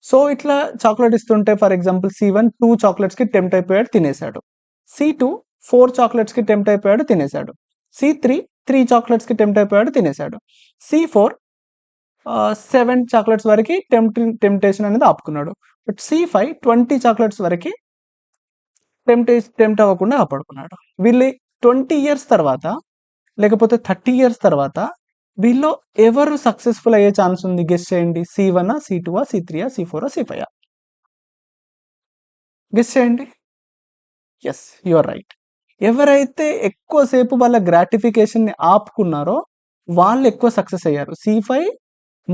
సో ఇట్లా చాక్లెట్ ఇస్తుంటే ఫర్ ఎగ్జాంపుల్ C1 2 చాక్లెట్స్కి టెంప్ట్ అయిపోయాడు, తినేశాడు. C2 4 చాక్లెట్స్కి టెంప్ట్ అయిపోయాడు, తినేశాడు. C3 3 చాక్లెట్స్కి టెంప్ట్ అయిపోయాడు, తినేశాడు. C4 7 చాక్లెట్స్ వరకు టెంప్టేషన్ అనేది ఆపుకున్నాడు. బట్ C5 20 చాక్లెట్స్ వరకు టెంప్ట్ అవ్వకుండా కాపాడుకున్నాడు. వీళ్ళు 20 years తర్వాత లేకపోతే 30 years తర్వాత వీళ్ళు ఎవరు సక్సెస్ఫుల్ అయ్యే ఛాన్స్ ఉంది? గెస్ చేయండి. C1, C2, C3, C4, C5? Guess చేయండి. Yes, you are right. ఎవరైతే ఎక్కువసేపు వాళ్ళ గ్రాటిఫికేషన్ని ఆపుకున్నారో వాళ్ళు ఎక్కువ సక్సెస్ అయ్యారు. C5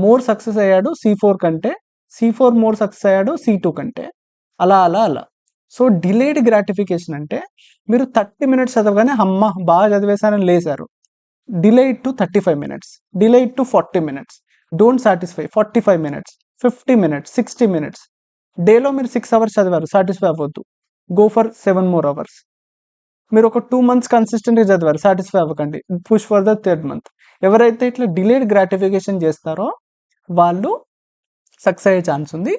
మోర్ సక్సెస్ అయ్యాడు C4 కంటే, C4 మోర్ సక్సెస్ అయ్యాడు C2 కంటే, అలా అలా అలా. సో డిలేడ్ గ్రాటిఫికేషన్ అంటే మీరు 30 minutes చదవగానే అమ్మ బాగా చదివేశానని లేశారు, delay it to 35 minutes, delay it to 40 minutes, don't satisfy 45 minutes, 50 minutes, 60 minutes. డేలో మీరు 6 hours చదివారు, సాటిస్ఫై అవ్వద్దు, గో ఫర్ 7 more hours. మీరు ఒక 2 months కన్సిస్టెంట్గా చదివారు, సాటిస్ఫై అవ్వకండి, push for the 3rd month. ఎవరైతే ఇట్లా డిలేడ్ గ్రాటిఫికేషన్ చేస్తారో వాళ్ళు సక్సెస్ అయ్యే ఛాన్స్ ఉంది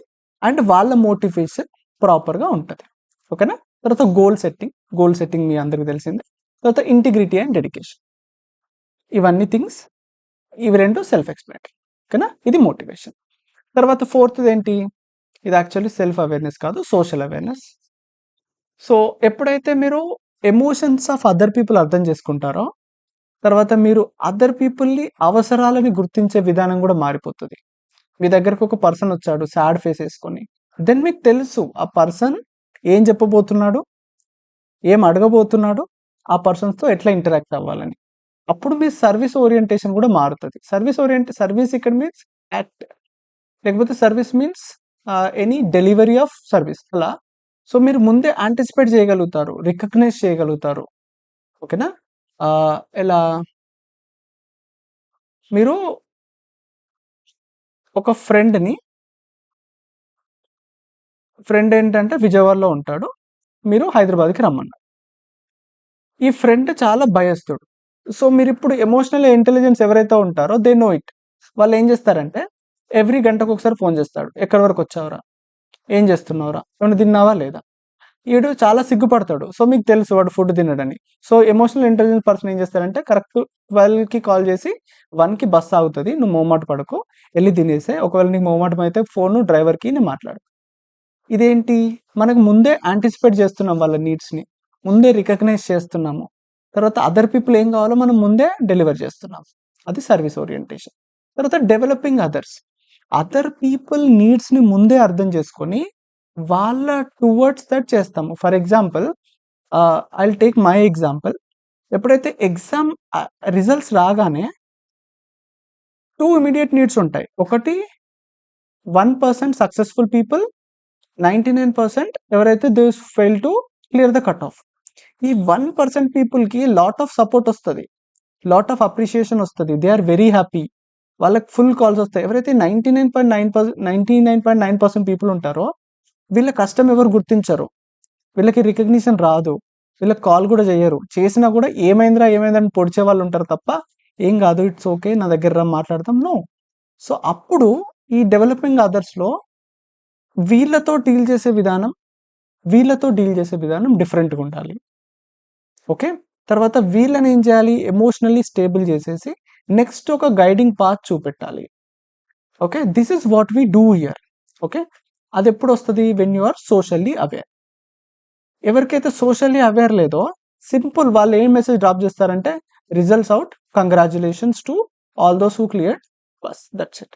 అండ్ వాళ్ళ మోటివేషన్ ప్రాపర్గా ఉంటుంది. ఓకేనా? తర్వాత గోల్ సెట్టింగ్ మీ అందరికీ తెలిసిందే. తర్వాత ఇంటిగ్రిటీ అండ్ డెడికేషన్, ఇవన్నీ థింగ్స్, ఇవి రెండు సెల్ఫ్ ఎక్స్ప్లెనేటరీ. ఓకేనా? ఇది మోటివేషన్. తర్వాత ఫోర్త్ది ఏంటి? ఇది యాక్చువల్లీ సెల్ఫ్ అవేర్నెస్ కాదు, సోషల్ అవేర్నెస్. సో ఎప్పుడైతే మీరు ఎమోషన్స్ ఆఫ్ అదర్ పీపుల్ అర్థం చేసుకుంటారో తర్వాత మీరు అదర్ పీపుల్ని అవసరాలని గుర్తించే విధానం కూడా మారిపోతుంది. మీ దగ్గరకు ఒక పర్సన్ వచ్చాడు సాడ్ ఫేస్ వేసుకొని, దెన్ మీకు తెలుసు ఆ పర్సన్ ఏం చెప్పబోతున్నాడు, ఏం అడగబోతున్నాడు, ఆ పర్సన్స్తో ఎట్లా ఇంటరాక్ట్ అవ్వాలని. అప్పుడు మీ సర్వీస్ ఓరియంటేషన్ కూడా మారుతుంది. సర్వీస్ ఇక్కడ మీన్స్ యాక్ట్, లేకపోతే service means any delivery of service అలా. సో మీరు ముందే యాంటిసిపేట్ చేయగలుగుతారు, రికగ్నైజ్ చేయగలుగుతారు. ఓకేనా? ఎలా మీరు ఒక ఫ్రెండ్ ఏంటంటే విజయవాడలో ఉంటాడు, మీరు హైదరాబాద్కి రమ్మన్నారు. ఈ ఫ్రెండ్ చాలా భయస్తుడు. సో, మీరిప్పుడు ఎమోషనల్ ఇంటెలిజెన్స్ ఎవరైతే ఉంటారో దే నో ఇట్. వాళ్ళేం జేస్తారంటే, ఎవ్రీ గంటకొకసారి ఫోను జేస్తాడు. "ఎక్కడి వరకొచ్చావురా? ఏం జేస్తున్నావురా? ఏమన్నా తిన్నావా లేదా?" ఈడు చాలా సిగ్గుపడతాడు. సో, మీకు తెలుసు వాడు ఫుడ్ తినడని. సో, ఎమోషనల్ ఇంటెలిజెన్స్ పర్సన్ ఏం చేస్తారంటే కరెక్ట్ 12కి కాల్ చేసి 1కి బస్ ఆగుతది. నువ్వు మొహమాట పడకు. ఎళ్లి తినేసేయి. ఒకవేళ నీకు మొహమాటం అయితే ఫోను డ్రైవర్‌కి నేను మాట్లాడు. ఇదేంటి? మనకు ముందే యాంటిసిపేట్ చేస్తున్నాం వాళ్ళ నీడ్స్‌ని. ముందే రికగ్నైజ్ చేస్తున్నాము. తర్వాత అదర్ పీపుల్ ఏం కావాలో మనం ముందే డెలివర్ చేస్తున్నాం. అది సర్విస్ ఓరియంటేషన్. తర్వాత డెవలపింగ్ అదర్స్. అదర్ పీపుల్ నీడ్స్‌ని ముందే అర్థం చేసుకొని, వాళ్ళ టువర్డ్స్ దట్ చేస్తాము. For example I will take my example. ఎప్పుడైతే ఎగ్జామ్ రిజల్ట్స్ రాగానే 2 ఇమ్మీడియేట్ నీడ్స్ ఉంటాయి. ఒకటి 1% సక్సెస్‌ఫుల్ పీపుల్, 99% ఎవరైతే they fail to clear the cut off. ఈ 1% పీపుల్‌కి లాట్ ఆఫ్ సపోర్ట్ వస్తది. లాట్ ఆఫ్ అప్రిషియేషన్ వస్తది. They are very happy. వాళ్ళకి ఫుల్ కాల్స్ వస్తాయి. ఎవరైతే 99.9% పీపుల్ ఉంటారో వీళ్ళ కష్టం ఎవరు గుర్తించరు. వీళ్ళకి రికగ్నిషన్ రాదు. వీళ్ళకి కాల్ గూడా జెయ్యరు. చేసినా గూడా ఏమైందిరా? ఏమైందని పొడిచే వాళ్ళుంటారు తప్ప, ఏం గాదు, ఇట్స్ ఓకే. నా దగ్గర రా మాట్లాడదాం. నో. సో, అప్పుడు ఈ డెవలపింగ్ అదర్స్‌లో వీళ్ళతో డీల్ చేసే విధానం, వీళ్ళతో డీల్ చేసే విధానం డిఫరెంట్‌గుండాలి. ఓకే. తర్వాత వీళ్ళనేం జేయాలి? ఎమోషనల్లీ స్టేబుల్ జేసేసి నెక్స్ట్ ఒక గైడింగ్ పాత్ చూపెట్టాలి. Okay. This is what we do here. Okay. అదెప్పుడొస్తది? When you are socially aware. ఎవరికైతే సోషల్లీ అవేర్ లేదో సింపుల్ వాళ్ళు ఏం మెసేజ్ డ్రాప్ చేస్తారంటే results out, congratulations to all those who cleared, బస్ దట్స్ ఇట్.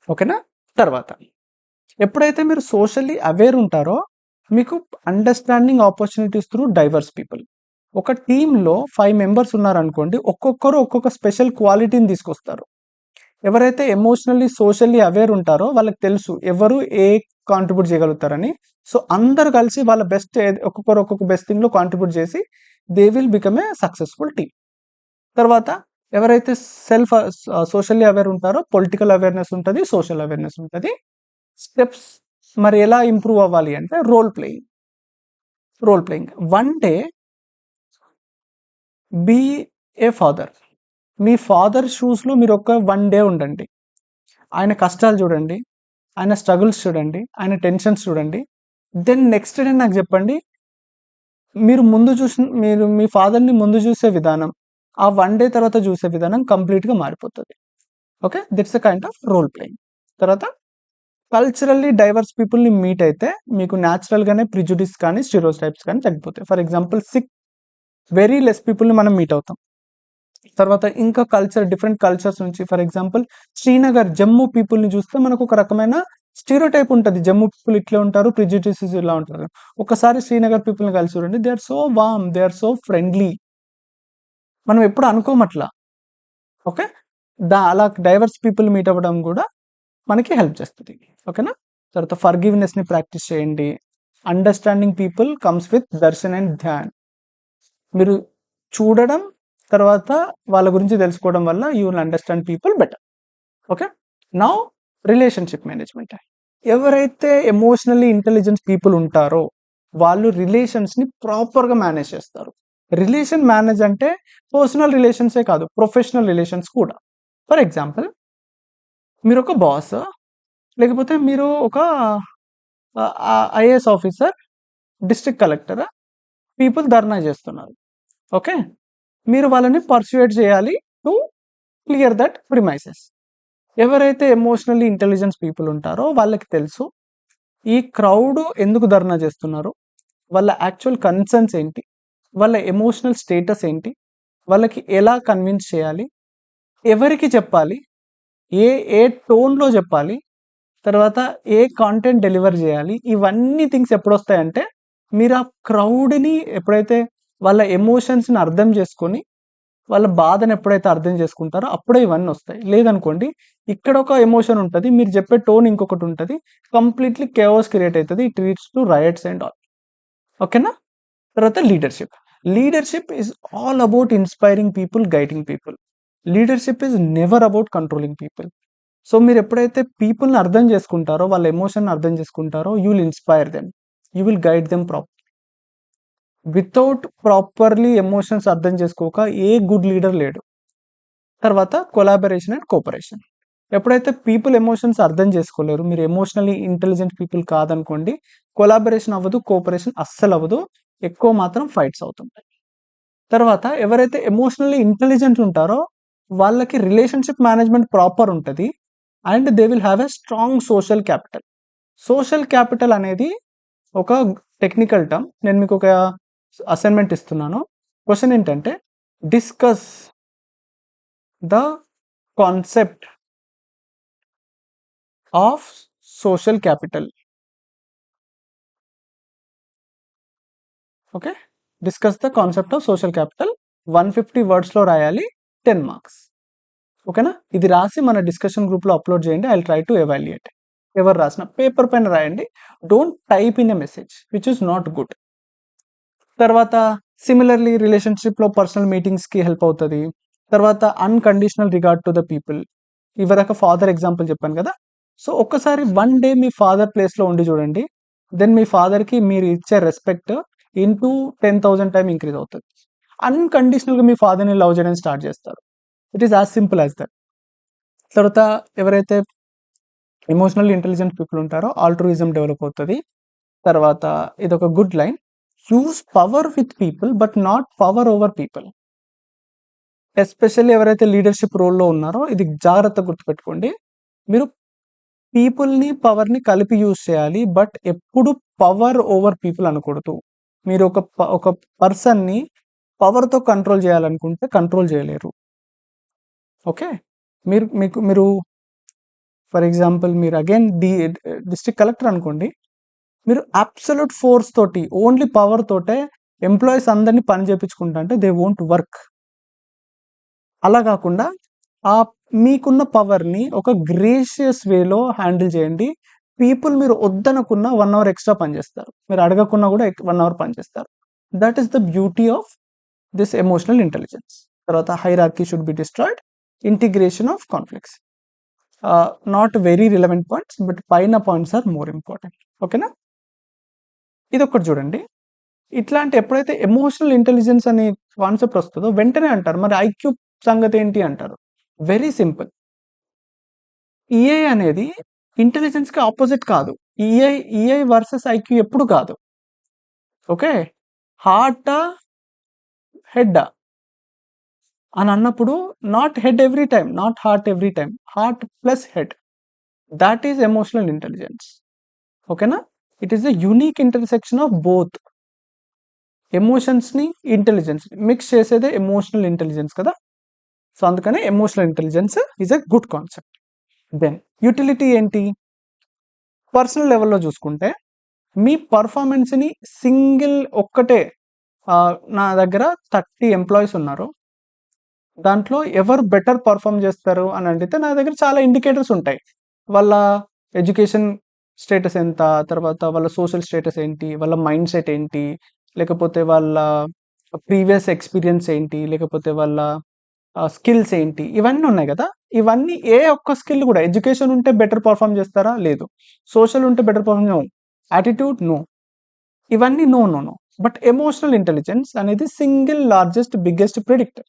ఓకేనా? తర్వాత ఎప్పుడైతే మీరు సోషల్లీ అవేర్ ఉంటారో మీకు understanding opportunities through diverse people. ఒక టీంలో 5 మెంబర్స్ ఉన్నారనుకోండి, ఒక్కొక్కరు ఒక్కొక్క స్పెషల్ క్వాలిటీని తీసుకొస్తారు. ఎవరైతే ఎమోషనల్లీ, సోషల్లీ అవేర్ ఉంటారో వాళ్ళకి తెలుసు ఎవరు ఏ కాంట్రిబ్యూట్ చేయగలుగుతారని. సో, అందరూ కలిసి వాళ్ళ బెస్ట్ ఒక్కొక్కరు ఒక్కొక్క బెస్ట్ థింగ్‌లో కాంట్రిబ్యూట్ చేసి they will become a successful team. తర్వాత ఎవరైతే సోషల్లీ అవేర్ ఉంటారో పొలిటికల్ అవేర్‌నెస్ ఉంటది, సోషల్ అవేర్‌నెస్ ఉంటది. స్టెప్స్ మరి ఎలా ఇంప్రూవ్ అవ్వాలి అంటే role playing. Role playing. One day be a father. మీ ఫాదర్ షూస్‌లో మీరొక 1 డే ఉండండి. ఆయన కష్టాలు చూడండి. ఆయన స్ట్రగుల్స్ చూడండి. ఆయన టెన్షన్స్ చూడండి. దెన్ నెక్స్ట్ డే నాకు చెప్పండి. మీరు మీ ఫాదర్‌ని ముందు చూసే విధానం, ఆ 1 డే తర్వాత చూసే విధానం కంప్లీట్‌గా మారిపోతది. Okay. That's a kind of role playing. తర్వాత కల్చరల్లీ డైవర్స్ పీపుల్‌ని మీట్ అయితే మీకు న్యాచురల్‌గానే ప్రిజుడిస్ కానీ, స్టెరియోటైప్స్ కానీ తగ్గిపోతాయి. ఫర్ ఎగ్జాంపుల్ వెరీ లెస్ పీపుల్‌ని మనం మీట్ అవుతాం. తర్వాత ఇంకా డిఫరెంట్ కల్చర్స్ నుంచి ఫర్ ఎగ్జాంపుల్ శ్రీనగర్, జమ్మూ పీపుల్‌ని చూస్తే మనకు ఒక రకమైన స్టీరియోటైప్ ఉంటది. జమ్మూ పీపుల్ ఇట్లే ఉంటారు. ప్రిజుడిసెస్ ఇలా ఉంటారు. ఒకసారి శ్రీనగర్ పీపుల్‌ని కలిసి చూడండి. They are so warm. They are so friendly. మనం ఎప్పుడు అనుకోమట్లా. ఓకే. అలా డైవర్స్ పీపుల్ మీట్ అవ్వడం గూడా మనకి హెల్ప్ చేస్తది. ఓకేనా? తర్వాత ఫర్‌గివ్‌నెస్‌ని ప్రాక్టీస్ చేయండి. Understanding people comes with Darshan and Dhyan. మీరు చూడడం, తర్వాత వాళ్ళ గురించి తెలుసుకోవడం వల్ల you will understand people better. Okay. Now relationship management. ఎవరైతే ఎమోషనల్లీ ఇంటెలిజెంట్ పీపుల్ ఉంటారో వాళ్ళు రిలేషన్స్‌ని ప్రాపర్‌గా మేనేజ్ చేస్తారు. రిలేషన్ మేనేజ్ అంటే పర్సనల్ రిలేషన్సే కాదు, ప్రొఫెషనల్ రిలేషన్స్ కూడా. ఫర్ ఎగ్జాంపుల్ మీరొక బాస్, లేకపోతే మీరు ఒక IAS officer, district collector, people dharna చేస్తున్నారు. ఓకే. మీరు వాళ్ళని పర్సుయేట్ చేయాలి టు క్లియర్ దట్ ప్రిమైసెస్. ఎవరైతే ఎమోషనల్లీ ఇంటెలిజెన్స్ పీపుల్ ఉంటారో వాళ్ళకి తెలుసు ఈ క్రౌడ్ ఎందుకు ధర్నా చేస్తున్నారు, వాళ్ళ యాక్చువల్ కన్సర్న్స్ ఏంటి, వాళ్ళ ఎమోషనల్ స్టేటస్ ఏంటి, వాళ్ళకి ఎలా కన్విన్స్ చేయాలి, ఎవరికి చెప్పాలి, ఏ ఏ టోన్‌లో చెప్పాలి, తర్వాత ఏ కాంటెంట్ డెలివర్ చేయాలి. ఇవన్నీ థింగ్స్ ఎప్పుడొస్తాయంటే మీరు ఆ క్రౌడ్‌ని ఎప్పుడైతే వాళ్ళ ఎమోషన్స్‌ని అర్థం చేసుకొని వాళ్ళ బాధను ఎప్పుడైతే అర్థం చేసుకుంటారో అప్పుడే ఇవన్నీ వస్తాయి. లేదనుకోండి ఇక్కడ ఒక ఎమోషన్ ఉంటది. మీరు చెప్పే టోన్ ఇంకొకటి ఉంటది. కంప్లీట్‌లీ కేయాస్ క్రియేట్ అయితది. It leads to rights and all. ఓకేనా? తర్వాత leadership. Leadership is all about inspiring people, guiding people. Leadership is never about controlling people. So మీరు ఎప్పుడైతే పీపుల్‌ని అర్థం చేసుకుంటారో, వాళ్ళ ఎమోషన్‌ని అర్థం చేసుకుంటారో you will inspire them. You will guide them without properly emotions అర్థం చేసుకోక ఏ గుడ్ లీడర్ లేడు. తర్వాత కొలాబరేషన్ అండ్ కోఆపరేషన్. ఎప్పుడైతే పీపుల్ ఎమోషన్స్ అర్థం చేసుకోలేరు, మీరు ఎమోషనల్లీ ఇంటెలిజెంట్ పీపుల్ కాదనుకోండి, కొలాబరేషన్ అవ్వదు, కోఆపరేషన్ అస్సలు అవ్వదు, ఎక్కువ మాత్రం ఫైట్స్ అవుతుంటాయి. తర్వాత ఎవరైతే ఎమోషనల్లీ ఇంటెలిజెంట్ ఉంటారో వాళ్ళకి రిలేషన్షిప్ మేనేజ్మెంట్ ప్రాపర్ ఉంటుంది and they will have a strong social capital. Social capital అనేది ఒక టెక్నికల్ టర్మ్. నేను మీకు ఒక అసైన్మెంట్ ఇస్తున్నాను. క్వశ్చన్ ఏంటంటే, discuss the concept of social capital. Okay, discuss the concept of social capital 150 వర్డ్స్లో రాయాలి, 10 మార్క్స్. ఓకేనా? ఇది రాసి మన డిస్కషన్ గ్రూప్లో అప్లోడ్ చేయండి. I will try to evaluate. ఎవరు రాసిన పేపర్ పైన రాయండి, don't type in a message which is not good. తర్వాత సిమిలర్లీ రిలేషన్షిప్లో పర్సనల్ మీటింగ్స్కి హెల్ప్ అవుతుంది. తర్వాత unconditional regard to the people. ఇవరక ఫాదర్ ఎగ్జాంపుల్ చెప్పాను కదా. సో ఒక్కసారి 1 డే మీ ఫాదర్ ప్లేస్లో ఉండి చూడండి, దెన్ మీ ఫాదర్కి మీరు ఇచ్చే రెస్పెక్ట్ ఇంటూ 10,000 టైమ్ ఇంక్రీజ్ అవుతుంది. అన్కండిషనల్గా మీ ఫాదర్ని లవ్ చేయడం స్టార్ట్ చేస్తారు. It is as simple as that. తర్వాత ఎవరైతే ఎమోషనల్ ఇంటెలిజెంట్ పీపుల్ ఉంటారో ఆల్ట్రూయిజం డెవలప్ అవుతుంది. తర్వాత ఇదొక good line, use power with people but not power over people. Especially ఎవరైతే లీడర్షిప్ రోల్లో ఉన్నారో ఇది జాగ్రత్త గుర్తుపెట్టుకోండి. మీరు పీపుల్ని పవర్ని కలిపి యూజ్ చేయాలి, బట్ ఎప్పుడు పవర్ ఓవర్ పీపుల్ అనకూడదు. మీరు ఒక పర్సన్ని పవర్తో కంట్రోల్ చేయాలనుకుంటే కంట్రోల్ చేయలేరు. ఓకే, మీరు ఫర్ ఎగ్జాంపుల్ మీరు అగైన్ డిస్ట్రిక్ట్ కలెక్టర్ అనుకోండి, మీరు అబ్సల్యూట్ ఫోర్స్ తోటి ఓన్లీ పవర్ తోటే ఎంప్లాయీస్ అందరినీ పని చేయించుకుంటా అంటే దే వోంట్ వర్క్. అలా కాకుండా మీకున్న పవర్ని ఒక గ్రేషియస్ వేలో హ్యాండిల్ చేయండి. పీపుల్ మీరు వద్దనుకున్న 1 అవర్ ఎక్స్ట్రా పనిచేస్తారు, మీరు అడగకున్నా కూడా 1 అవర్ పనిచేస్తారు. That is the beauty of this emotional intelligence. తర్వాత hierarchy should be destroyed, integration of conflicts. Not very relevant points, but పైన పాయింట్స్ ఆర్ మోర్ ఇంపార్టెంట్. ఓకేనా? ఇది ఒక్కటి చూడండి. ఇట్లాంటి ఎప్పుడైతే ఎమోషనల్ ఇంటెలిజెన్స్ అనే కాన్సెప్ట్ వస్తుందో వెంటనే అంటారు మరి ఐక్యూ సంగతి ఏంటి అంటారు. Very simple. ఈఐ అనేది ఇంటెలిజెన్స్కి ఆపోజిట్ కాదు. ఈఐ వర్సెస్ ఐక్యూ ఎప్పుడు కాదు. ఓకే, హార్టా హెడ్ అని అన్నప్పుడు not head every time, not heart every time, heart plus head, that is emotional intelligence. ఓకేనా? It is the unique intersection of both. ఎమోషన్స్ని ఇంటెలిజెన్స్ మిక్స్ చేసేదే ఎమోషనల్ ఇంటెలిజెన్స్ కదా. So అందుకనే emotional intelligence is a good concept. Then utility ఏంటి? Personal లెవెల్లో చూసుకుంటే మీ పర్ఫార్మెన్స్ని single ఒక్కటే, నా దగ్గర 30 ఎంప్లాయీస్ ఉన్నారు, దాంట్లో ఎవరు బెటర్ పర్ఫామ్ చేస్తారు అని అడిగితే నా దగ్గర చాలా ఇండికేటర్స్ ఉంటాయి. వాళ్ళ ఎడ్యుకేషన్ స్టేటస్ ఎంత, తర్వాత వాళ్ళ సోషల్ స్టేటస్ ఏంటి, వాళ్ళ మైండ్ సెట్ ఏంటి, లేకపోతే వాళ్ళ ప్రీవియస్ ఎక్స్పీరియన్స్ ఏంటి, లేకపోతే వాళ్ళ స్కిల్స్ ఏంటి, ఇవన్నీ ఉన్నాయి కదా. ఇవన్నీ ఏ ఒక్క స్కిల్ కూడా, ఎడ్యుకేషన్ ఉంటే బెటర్ పర్ఫామ్ చేస్తారా? లేదు. సోషల్ ఉంటే better perform, no. Attitude, no. ఇవన్నీ no no no. But emotional intelligence అనేది సింగిల్ లార్జెస్ట్ బిగ్గెస్ట్ ప్రిడిక్టర్.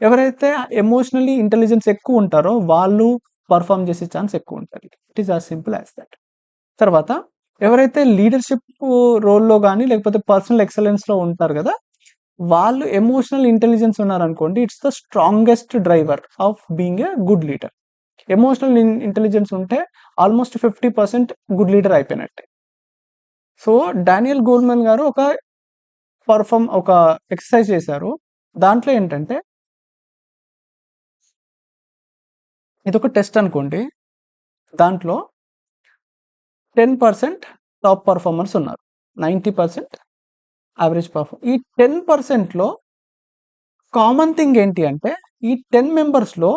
ఎవరైతే ఎమోషనల్లీ ఇంటెలిజెన్స్ ఎక్కువ ఉంటారో వాళ్ళు పర్ఫామ్ చేసే ఛాన్స్ ఎక్కువ ఉంటుంది. It is as simple as that. తర్వాత ఎవరైతే లీడర్షిప్ రోల్లో కానీ లేకపోతే పర్సనల్ ఎక్సలెన్స్లో ఉంటారు కదా, వాళ్ళు ఎమోషనల్ ఇంటెలిజెన్స్ ఉన్నారనుకోండి, it's the strongest driver of being a good leader. Emotional intelligence ఉంటే ఆల్మోస్ట్ 50% గుడ్ లీడర్ అయిపోయినట్టే. సో డానియల్ గోల్డ్మన్ గారు ఒక ఎక్సర్సైజ్ చేశారు. దాంట్లో ఏంటంటే, ఇదొక టెస్ట్ అనుకోండి, దాంట్లో 10% టాప్ పర్ఫార్మర్స్ ఉన్నారు, 90% యావరేజ్ పర్ఫార్మర్. ఈ 10%లో కామన్ థింగ్ ఏంటి అంటే, ఈ 10 మెంబర్స్లో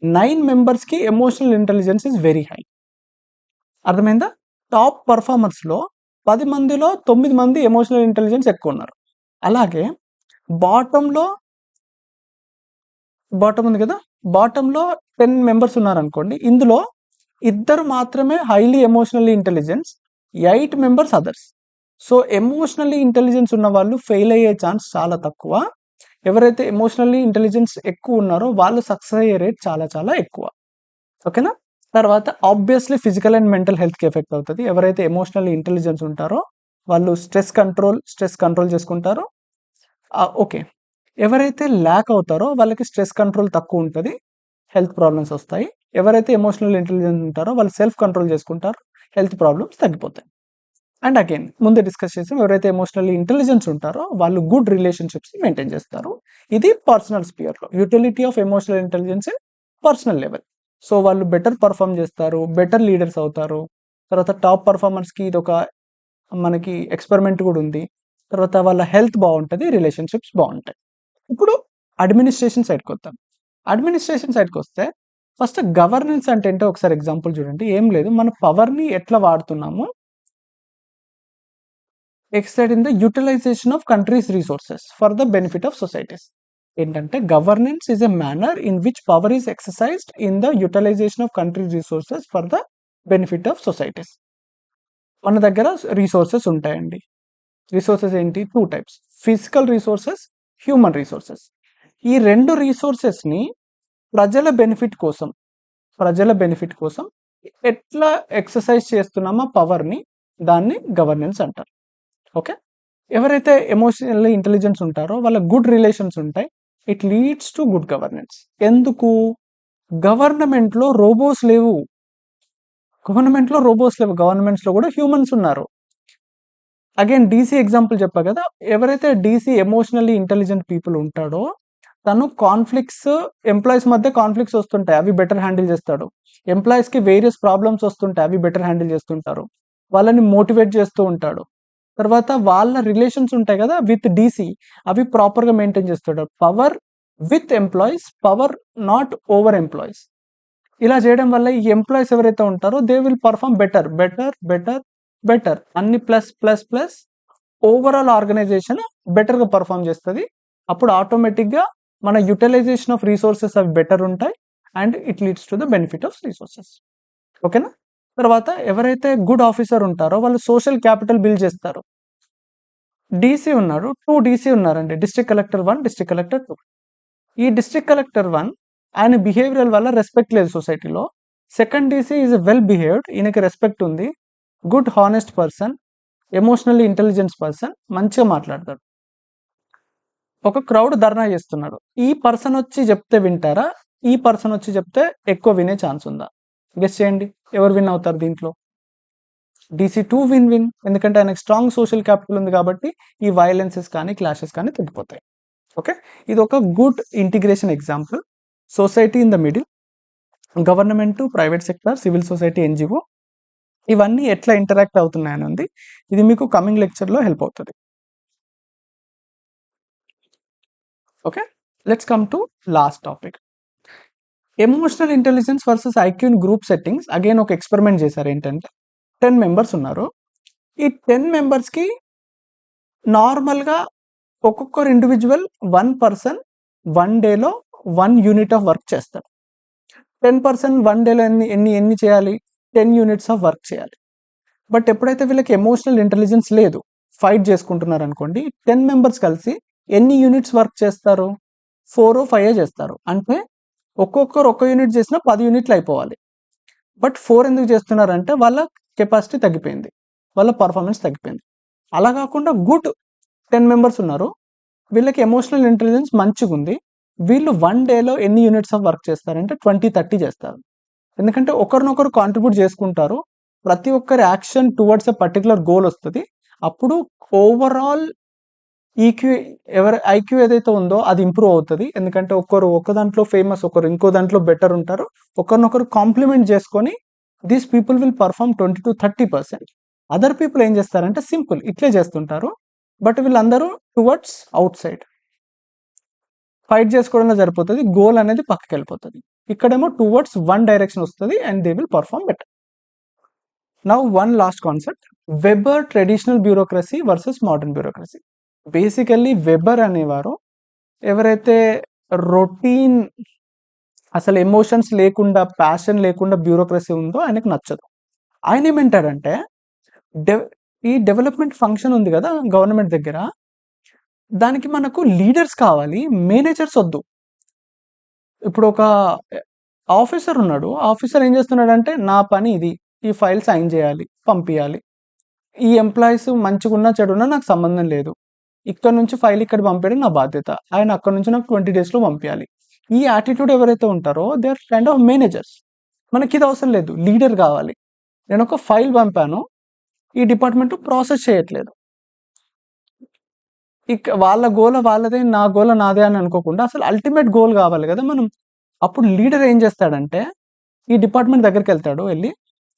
9 మెంబర్స్కి emotional intelligence is very high. అర్థమైందా? టాప్ పర్ఫార్మర్స్లో 10 మందిలో 9 మంది ఎమోషనల్ ఇంటెలిజెన్స్ ఎక్కువ ఉన్నారు. అలాగే బాటమ్ ఉంది కదా, బాటంలో 10 మెంబర్స్ ఉన్నారనుకోండి, ఇందులో 2 మాత్రమే highly emotionally intelligence, 8 members others. So emotionally intelligence ఉన్న వాళ్ళు ఫెయిల్ అయ్యే ఛాన్స్ చాలా తక్కువ. ఎవరైతే ఎమోషనల్లీ ఇంటెలిజెన్స్ ఎక్కువ ఉన్నారో వాళ్ళు సక్సెస్ అయ్యే రేట్ చాలా చాలా ఎక్కువ. ఓకేనా? తర్వాత ఆబ్వియస్లీ ఫిజికల్ అండ్ మెంటల్ హెల్త్కి ఎఫెక్ట్ అవుతుంది. ఎవరైతే ఎమోషనల్లీ ఇంటెలిజెన్స్ ఉంటారో వాళ్ళు స్ట్రెస్ కంట్రోల్ చేసుకుంటారు. ఓకే. ఎవరైతే ల్యాక్ అవుతారో వాళ్ళకి స్ట్రెస్ కంట్రోల్ తక్కువ ఉంటుంది, హెల్త్ ప్రాబ్లమ్స్ వస్తాయి. ఎవరైతే ఎమోషనల్ ఇంటెలిజెన్స్ ఉంటారో వాళ్ళు సెల్ఫ్ కంట్రోల్ చేసుకుంటారు, హెల్త్ ప్రాబ్లమ్స్ తగ్గిపోతాయి. అండ్ అగైన్ ముందే డిస్కస్ చేసాం, ఎవరైతే ఎమోషనల్లీ ఇంటెలిజెన్స్ ఉంటారో వాళ్ళు గుడ్ రిలేషన్షిప్స్ మెయింటైన్ చేస్తారు. ఇది పర్సనల్ స్పియర్లో utility of emotional intelligence personal level. So వాళ్ళు బెటర్ పర్ఫామ్ చేస్తారు, బెటర్ లీడర్స్ అవుతారు. తర్వాత టాప్ పర్ఫార్మర్స్కి ఇది ఒక మనకి ఎక్స్పెరిమెంట్ కూడా ఉంది. తర్వాత వాళ్ళ హెల్త్ బాగుంటుంది, రిలేషన్షిప్స్ బాగుంటాయి. ఇప్పుడు అడ్మినిస్ట్రేషన్ సైడ్కి వస్తాం. అడ్మినిస్ట్రేషన్ సైడ్కి వస్తే ఫస్ట్ గవర్నెన్స్ అంటే ఏంటో ఒకసారి ఎగ్జాంపుల్ చూడండి. ఏం లేదు, మన పవర్ని ఎట్లా వాడుతున్నాము, exercised in the utilization of countries resources for the benefit of societies. ఏంటంటే governance is a manner in which power is exercised in the utilization of countries resources for the benefit of societies. మన దగ్గర resources ఉంటాయండి. Resources ఏంటి? 2 types, physical resources, human resources. ఈ 2 రిసోర్సెస్ని ప్రజల benefit కోసం ఎట్లా exercise చేస్తున్నామో పవర్ని, దాన్ని గవర్నెన్స్ అంటారు. ఓకే. ఎవరైతే ఎమోషనల్లీ ఇంటెలిజెన్స్ ఉంటారో వాళ్ళ గుడ్ రిలేషన్స్ ఉంటాయి, it leads to good governance. ఎందుకు? గవర్నమెంట్లో రోబోట్స్ లేవు, గవర్నమెంట్స్లో కూడా హ్యూమన్స్ ఉన్నారు. అగైన్ డీసీ ఎగ్జాంపుల్ చెప్పా కదా, ఎవరైతే డీసీ ఎమోషనల్లీ ఇంటెలిజెంట్ పీపుల్ ఉంటాడో తను ఎంప్లాయీస్ మధ్య కాన్ఫ్లిక్ట్స్ వస్తుంటాయి, అవి బెటర్ హ్యాండిల్ చేస్తాడు. ఎంప్లాయీస్కి వేరియస్ ప్రాబ్లమ్స్ వస్తుంటాయి, అవి బెటర్ హ్యాండిల్ చేస్తుంటారు. వాళ్ళని మోటివేట్ చేస్తూ ఉంటాడు. తర్వాత వాళ్ళ రిలేషన్స్ ఉంటాయి కదా విత్ డీసీ, అవి ప్రాపర్గా మెయింటైన్ చేస్తాడు. Power with employees, power not over employees. ఇలా చేయడం వల్ల ఈ ఎంప్లాయీస్ ఎవరైతే ఉంటారో దే విల్ పర్ఫామ్ బెటర్ అన్ని ప్లస్ ఓవరాల్ ఆర్గనైజేషన్ బెటర్గా పర్ఫామ్ చేస్తుంది. అప్పుడు ఆటోమేటిక్గా మన యూటిలైజేషన్ ఆఫ్ రిసోర్సెస్ అవి బెటర్ ఉంటాయి and it leads to the benefit of resources. ఓకేనా? తర్వాత ఎవరైతే గుడ్ ఆఫీసర్ ఉంటారో వాళ్ళు సోషల్ క్యాపిటల్ బిల్డ్ చేస్తారు. డీసీ ఉన్నాడు, 2 డీసీ ఉన్నారండి, డిస్ట్రిక్ట్ కలెక్టర్ 1, డిస్ట్రిక్ట్ కలెక్టర్ 2. ఈ డిస్ట్రిక్ట్ కలెక్టర్ 1 ఆయన బిహేవియర్ వల్ల రెస్పెక్ట్ లేదు సొసైటీలో. Second DC is well behaved, ఈయనకి రెస్పెక్ట్ ఉంది, good honest person, emotionally intelligence person, మంచిగా మాట్లాడతాడు. ఒక క్రౌడ్ ధర్నా చేస్తున్నాడు, ఈ పర్సన్ వచ్చి చెప్తే వింటారా, ఈ పర్సన్ వచ్చి చెప్తే ఎక్కువ వినే ఛాన్స్ ఉందా? గెస్ చేయండి, ఎవరు విన్ అవుతారు దీంట్లో? DC2 విన్, ఎందుకంటే ఆయనకు స్ట్రాంగ్ సోషల్ క్యాపిటల్ ఉంది కాబట్టి ఈ వైలెన్సెస్ కానీ క్లాషెస్ కానీ తగ్గిపోతాయి. ఓకే, ఇది ఒక good integration example. Society in the middle, government, private sector, civil society, NGO, ఇవన్నీ ఎట్లా ఇంటరాక్ట్ అవుతున్నాయని ఉంది. ఇది మీకు కమింగ్ లెక్చర్లో హెల్ప్ అవుతుంది. Okay, let's come to last topic, emotional intelligence versus IQ in group settings. Again ఒక ఎక్స్పెరిమెంట్ చేశారు. ఏంటంటే 10 మెంబర్స్ ఉన్నారు. ఈ 10 మెంబర్స్కి నార్మల్గా ఒక్కొక్కరు ఇండివిజువల్ 1 పర్సన్ 1 డేలో 1 యూనిట్ ఆఫ్ వర్క్ చేస్తాడు. 10% 1 డేలో ఎన్ని చేయాలి? 10 యూనిట్స్ ఆఫ్ వర్క్ చేయాలి. బట్ ఎప్పుడైతే వీళ్ళకి ఎమోషనల్ ఇంటెలిజెన్స్ లేదు, ఫైట్ చేసుకుంటున్నారు అనుకోండి, 10 మెంబర్స్ కలిసి ఎన్ని యూనిట్స్ వర్క్ చేస్తారు? 4 or 5 చేస్తారు. అంటే ఒక్కొక్కరు 1 యూనిట్ చేసినా 10 యూనిట్లు అయిపోవాలి. బట్ 4 ఎందుకు చేస్తున్నారంటే వాళ్ళ కెపాసిటీ తగ్గిపోయింది, వాళ్ళ పర్ఫార్మెన్స్ తగ్గిపోయింది. అలా కాకుండా గుడ్ 10 మెంబర్స్ ఉన్నారు, వీళ్ళకి ఎమోషనల్ ఇంటెలిజెన్స్ మంచిగా ఉంది, వీళ్ళు 1 డేలో ఎన్ని యూనిట్స్ ఆఫ్ వర్క్ చేస్తారంటే 20-30 చేస్తారు. ఎందుకంటే ఒకరినొకరు కాంట్రిబ్యూట్ చేసుకుంటారు, ప్రతి ఒక్కరి action towards a particular goal వస్తుంది. అప్పుడు ఓవరాల్ ఐక్యూ ఏదైతే ఉందో అది ఇంప్రూవ్ అవుతుంది. ఎందుకంటే ఒక దాంట్లో ఫేమస్, ఒకరు ఇంకో దాంట్లో బెటర్ ఉంటారు, ఒకరినొకరు కాంప్లిమెంట్ చేసుకొని these people will perform 20-30%. Other people ఏం చేస్తారంటే సింపుల్ ఇట్లే చేస్తుంటారు, బట్ వీళ్ళందరూ టువర్డ్స్ అవుట్ సైడ్ ఫైట్ చేసుకోవడంలో సరిపోతుంది, గోల్ అనేది పక్కకి వెళ్ళిపోతుంది. ఇక్కడేమో టువర్డ్స్ 1 డైరెక్షన్ వస్తుంది and they will perform better. Now one last concept, weber traditional bureaucracy versus modern bureaucracy. Basically weber అనేవారు ఎవరైతే రొటీన్, అసలు ఎమోషన్స్ లేకుండా, ప్యాషన్ లేకుండా బ్యూరోక్రసీ ఉందో ఆయనకు నచ్చదు. ఆయన ఏమంటాడంటే ఈ డెవలప్మెంట్ ఫంక్షన్ ఉంది కదా గవర్నమెంట్ దగ్గర, దానికి మనకు లీడర్స్ కావాలి, మేనేజర్స్ వద్దు. ఇప్పుడు ఒక ఆఫీసర్ ఉన్నాడు, ఆఫీసర్ ఏం చేస్తున్నాడంటే నా పని ఇది, ఈ ఫైల్ సైన్ చేయాలి, పంపించాలి, ఈ ఎంప్లాయీస్ మంచిగున్నా చెడున్నా నాకు సంబంధం లేదు, ఇక్కడ నుంచి ఫైల్ ఇక్కడ పంపించడం నా బాధ్యత, ఆయన అక్కడ నుంచి నాకు 20 డేస్లో పంపించాలి. ఈ యాటిట్యూడ్ ఎవరైతే ఉంటారో they are kind of managers. మనకి ఇది అవసరం లేదు, లీడర్ కావాలి. నేను ఒక ఫైల్ పంపాను, ఈ డిపార్ట్మెంట్ ప్రాసెస్ చేయట్లేదు, వాళ్ళ గోల వాళ్ళదే, నా గోల నాదే అని అనుకోకుండా అసలు అల్టిమేట్ గోల్ కావాలి కదా మనం. అప్పుడు లీడర్ ఏం చేస్తాడంటే ఈ డిపార్ట్మెంట్ దగ్గరికి వెళ్తాడు, వెళ్ళి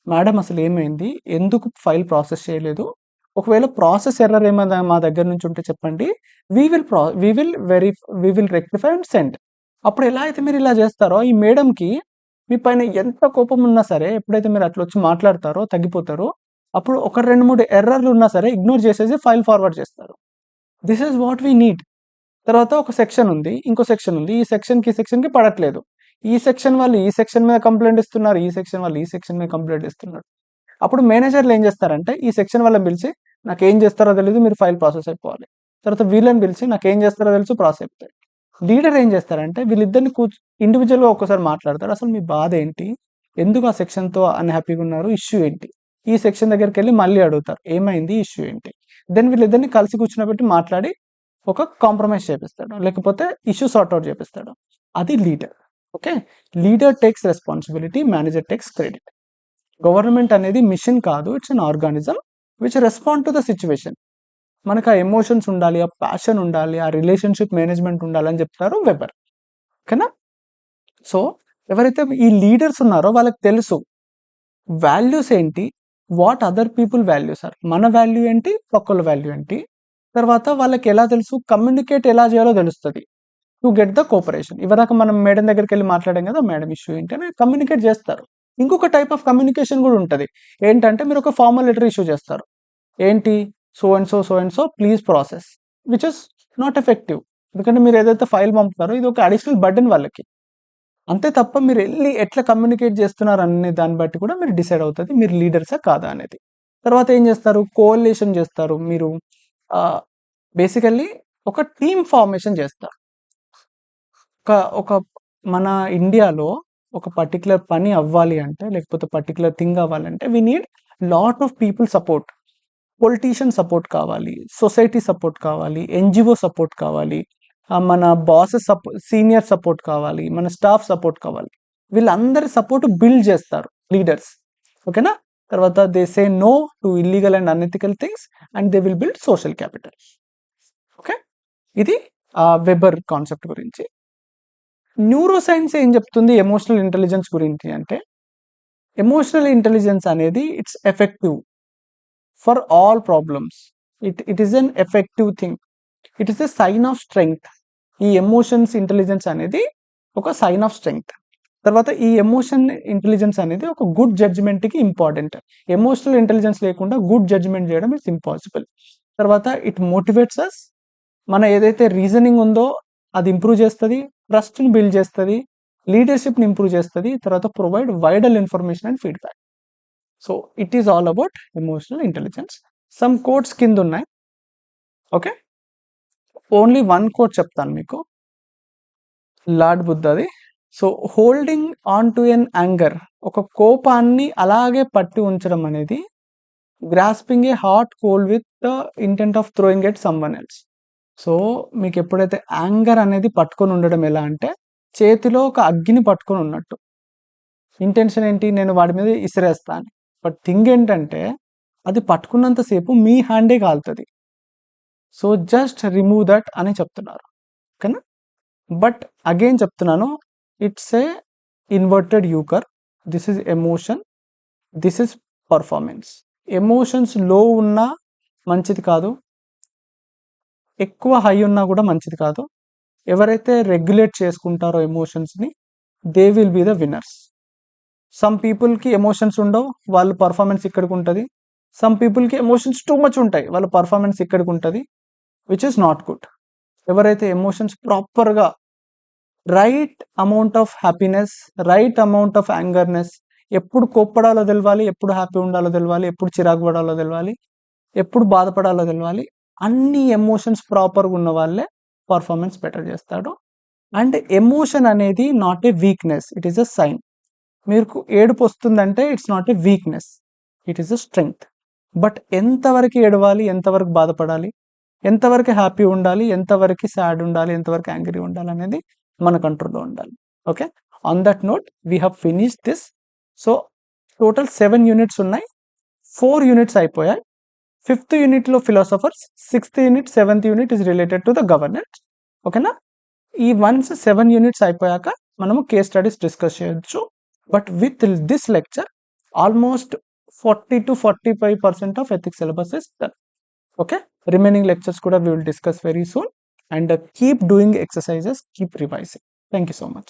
మేడం అసలు ఏమైంది, ఎందుకు ఫైల్ ప్రాసెస్ చేయలేదు, ఒకవేళ ప్రాసెస్ ఎర్రర్ ఏమైనా మా దగ్గర నుంచి ఉంటే చెప్పండి, we will rectify and send. అప్పుడు ఎలా అయితే మీరు ఇలా చేస్తారో ఈ మేడంకి మీ పైన ఎంత కోపం ఉన్నా సరే, ఎప్పుడైతే మీరు అట్లా వచ్చి మాట్లాడతారో తగ్గిపోతారో, అప్పుడు ఒక 2-3 ఎర్రర్లు ఉన్నా సరే ఇగ్నోర్ చేసేసి ఫైల్ ఫార్వర్డ్ చేస్తారు. This is what we need. తర్వాత ఒక సెక్షన్ ఉంది, ఇంకో సెక్షన్ ఉంది, ఈ సెక్షన్కి పడట్లేదు, ఈ సెక్షన్ వాళ్ళు ఈ సెక్షన్ మీద కంప్లైంట్ ఇస్తున్నారు, ఈ సెక్షన్ వాళ్ళు ఈ సెక్షన్ మీద కంప్లైంట్ ఇస్తున్నారు. అప్పుడు మేనేజర్లు ఏం చేస్తారంటే ఈ సెక్షన్ వాళ్ళని పిలిచి నాకు ఏం చేస్తారో తెలియదు, మీరు ఫైల్ ప్రాసెస్ అయిపోవాలి. తర్వాత వీళ్ళని పిలిచి నాకు ఏం చేస్తారో తెలుసు, ప్రాసెస్ అయిపోతాయి. లీడర్ ఏం చేస్తారంటే వీళ్ళిద్దరిని ఇండివిజువల్గా ఒక్కసారి మాట్లాడతారు, అసలు మీ బాధ ఏంటి, ఎందుకు ఆ సెక్షన్తో అన్హ్యాపీగా ఉన్నారు, ఇష్యూ ఏంటి, ఈ సెక్షన్ దగ్గరికి వెళ్ళి మళ్ళీ అడుగుతారు ఏమైంది, ఇష్యూ ఏంటి. దెన్ వీళ్ళిద్దరిని కలిసి కూర్చున్నబెట్టి మాట్లాడి ఒక కాంప్రమైజ్ చేపిస్తాడు, లేకపోతే ఇష్యూ సార్ట్అవుట్ చేపిస్తాడు. అది leader. Okay, leader takes responsibility, manager takes credit. Government అనేది మిషన్ కాదు, it's an organism which respond to the situation. మనకు ఆ ఎమోషన్స్ ఉండాలి, ఆ ప్యాషన్ ఉండాలి, ఆ రిలేషన్షిప్ మేనేజ్మెంట్ ఉండాలని చెప్తారు వెబర్. ఓకేనా? సో ఎవరైతే ఈ లీడర్స్ ఉన్నారో వాళ్ళకి తెలుసు వాల్యూస్ ఏంటి, what other people values are, మన వాల్యూ ఏంటి, పక్కల వాల్యూ ఏంటి. తర్వాత వాళ్ళకి ఎలా తెలుసు, కమ్యూనికేట్ ఎలా చేయాలో తెలుస్తుంది టు గెట్ ద కోఆపరేషన్. ఇవదాకా మనం మేడం దగ్గరికి వెళ్ళి మాట్లాడాం కదా, మేడం ఇష్యూ ఏంటి అని కమ్యూనికేట్ చేస్తారు. ఇంకొక టైప్ ఆఫ్ కమ్యూనికేషన్ కూడా ఉంటుంది, ఏంటంటే మీరు ఒక ఫార్మల్ లెటర్ ఇష్యూ చేస్తారు, ఏంటి so and so please process, which is not effective. ఎందుకంటే మీరు ఏదైతే ఫైల్ పంపుతారో ఇది ఒక అడిషనల్ బర్డెన్ వాళ్ళకి. అంతే తప్ప మీరు వెళ్ళి ఎట్లా కమ్యూనికేట్ చేస్తున్నారు అనే దాన్ని బట్టి కూడా మీరు డిసైడ్ అవుతుంది మీరు లీడర్సా కాదా అనేది. తర్వాత ఏం చేస్తారు, కోఆలిషన్ చేస్తారు. మీరు బేసికల్లీ ఒక టీమ్ ఫార్మేషన్ చేస్తారు. ఒక మన ఇండియాలో ఒక పర్టికులర్ పని అవ్వాలి అంటే, లేకపోతే పర్టికులర్ థింగ్ అవ్వాలంటే we need lot of people support. Politician support కావాలి, సొసైటీ సపోర్ట్ కావాలి, ఎన్జిఓ సపోర్ట్ కావాలి, మన బాసెస్ సీనియర్ సపోర్ట్ కావాలి, మన స్టాఫ్ సపోర్ట్ కావాలి. వీళ్ళందరి సపోర్ట్ బిల్డ్ చేస్తారు లీడర్స్. ఓకేనా? తర్వాత they say no to illegal and unethical things and they will build social capital. Okay, ఇది వెబర్ కాన్సెప్ట్ గురించి. న్యూరో సైన్స్ ఏం చెప్తుంది ఎమోషనల్ ఇంటెలిజెన్స్ గురించి అంటే, ఎమోషనల్ ఇంటెలిజెన్స్ అనేది it's effective for all problems. It is an effective thing, it is a sign of strength. ఈ emotions intelligence అనేది ఒక సైన్ ఆఫ్ స్ట్రెంగ్త్. తర్వాత ఈ ఎమోషన్ ఇంటెలిజెన్స్ అనేది ఒక గుడ్ జడ్జ్మెంట్కి ఇంపార్టెంట్. ఎమోషనల్ ఇంటెలిజెన్స్ లేకుండా గుడ్ జడ్జ్మెంట్ చేయడం ఇట్స్ ఇంపాసిబుల్. తర్వాత ఇట్ మోటివేట్స్ అస్, మన ఏదైతే రీజనింగ్ ఉందో అది ఇంప్రూవ్ చేస్తుంది, ట్రస్ట్ని బిల్డ్ చేస్తుంది, లీడర్షిప్ని ఇంప్రూవ్ చేస్తుంది, తర్వాత provide vital information and feedback. So it is all about emotional intelligence. Some codes కింద ఉన్నాయి. ఓకే, ఓన్లీ వన్ కోడ్ చెప్తాను మీకు, లార్డ్ బుద్ధది. So holding on to an anger, ఒక కోపాన్ని అలాగే పట్టి ఉంచడం అనేది grasping a hot coal with the intent of throwing at someone else. So మీకు ఎప్పుడైతే యాంగర్ అనేది పట్టుకొని ఉండడం ఎలా అంటే చేతిలో ఒక అగ్గిని పట్టుకొని ఉన్నట్టు. ఇంటెన్షన్ ఏంటి, నేను వాడి మీద ఇసిరేస్తాను. బట్ థింగ్ ఏంటంటే అది పట్టుకున్నంతసేపు మీ హ్యాండే కాలుతుంది. సో జస్ట్ రిమూవ్ దట్ అని చెప్తున్నారు. ఓకేనా? బట్ అగైన్ చెప్తున్నాను, it's a inverted U curve. This is emotion, this is performance. Emotions లో ఉన్నా మంచిది కాదు, ఎక్కువ హై ఉన్నా కూడా మంచిది కాదు. ఎవరైతే రెగ్యులేట్ చేసుకుంటారో ఎమోషన్స్ని, they will be the winners. Some పీపుల్కి ఎమోషన్స్ ఉండవు, వాళ్ళ పర్ఫార్మెన్స్ ఇక్కడికి ఉంటుంది. సమ్ పీపుల్కి ఎమోషన్స్ టూ మచ్ ఉంటాయి, వాళ్ళ పర్ఫార్మెన్స్ ఇక్కడికి ఉంటుంది, విచ్ ఇస్ నాట్ గుడ్. ఎవరైతే ఎమోషన్స్ ప్రాపర్గా right amount of happiness, right amount of angerness, ఎప్పుడు కోప్పడాలో తెలవాలి, ఎప్పుడు హ్యాపీ ఉండాలో తెలవాలి, ఎప్పుడు చిరాకు పడాలో తెలవాలి, ఎప్పుడు బాధపడాలో తెలవాలి. అన్ని ఎమోషన్స్ ప్రాపర్గా ఉన్న వాళ్ళే పర్ఫార్మెన్స్ బెటర్ చేస్తాడు. అండ్ ఎమోషన్ అనేది not a weakness, it is a sign. మీకు ఏడుపు వస్తుందంటే it's not a weakness, it is a strength. But ఎంతవరకు ఏడవాలి, ఎంతవరకు బాధపడాలి, ఎంతవరకు హ్యాపీ ఉండాలి, ఎంతవరకు సాడ్ ఉండాలి, ఎంతవరకు యాంగ్రీ ఉండాలి అనేది మన కంట్రోల్లో ఉండాలి. Okay, on that note we have finish this. So total 7 units ఉన్నాయి, 4 యూనిట్స్ అయిపోయాయి. 5th యూనిట్లో philosophers, 6th unit, 7th unit is related to the governance. ఓకేనా? ఈ వన్స్ 7 యూనిట్స్ అయిపోయాక మనము కేస్ స్టడీస్ డిస్కస్ చేయొచ్చు. But with this lecture almost 40 to 45% of ethics syllabus is done. Okay, remaining lectures kuda we will discuss very soon, and keep doing exercises, keep revising. Thank you so much.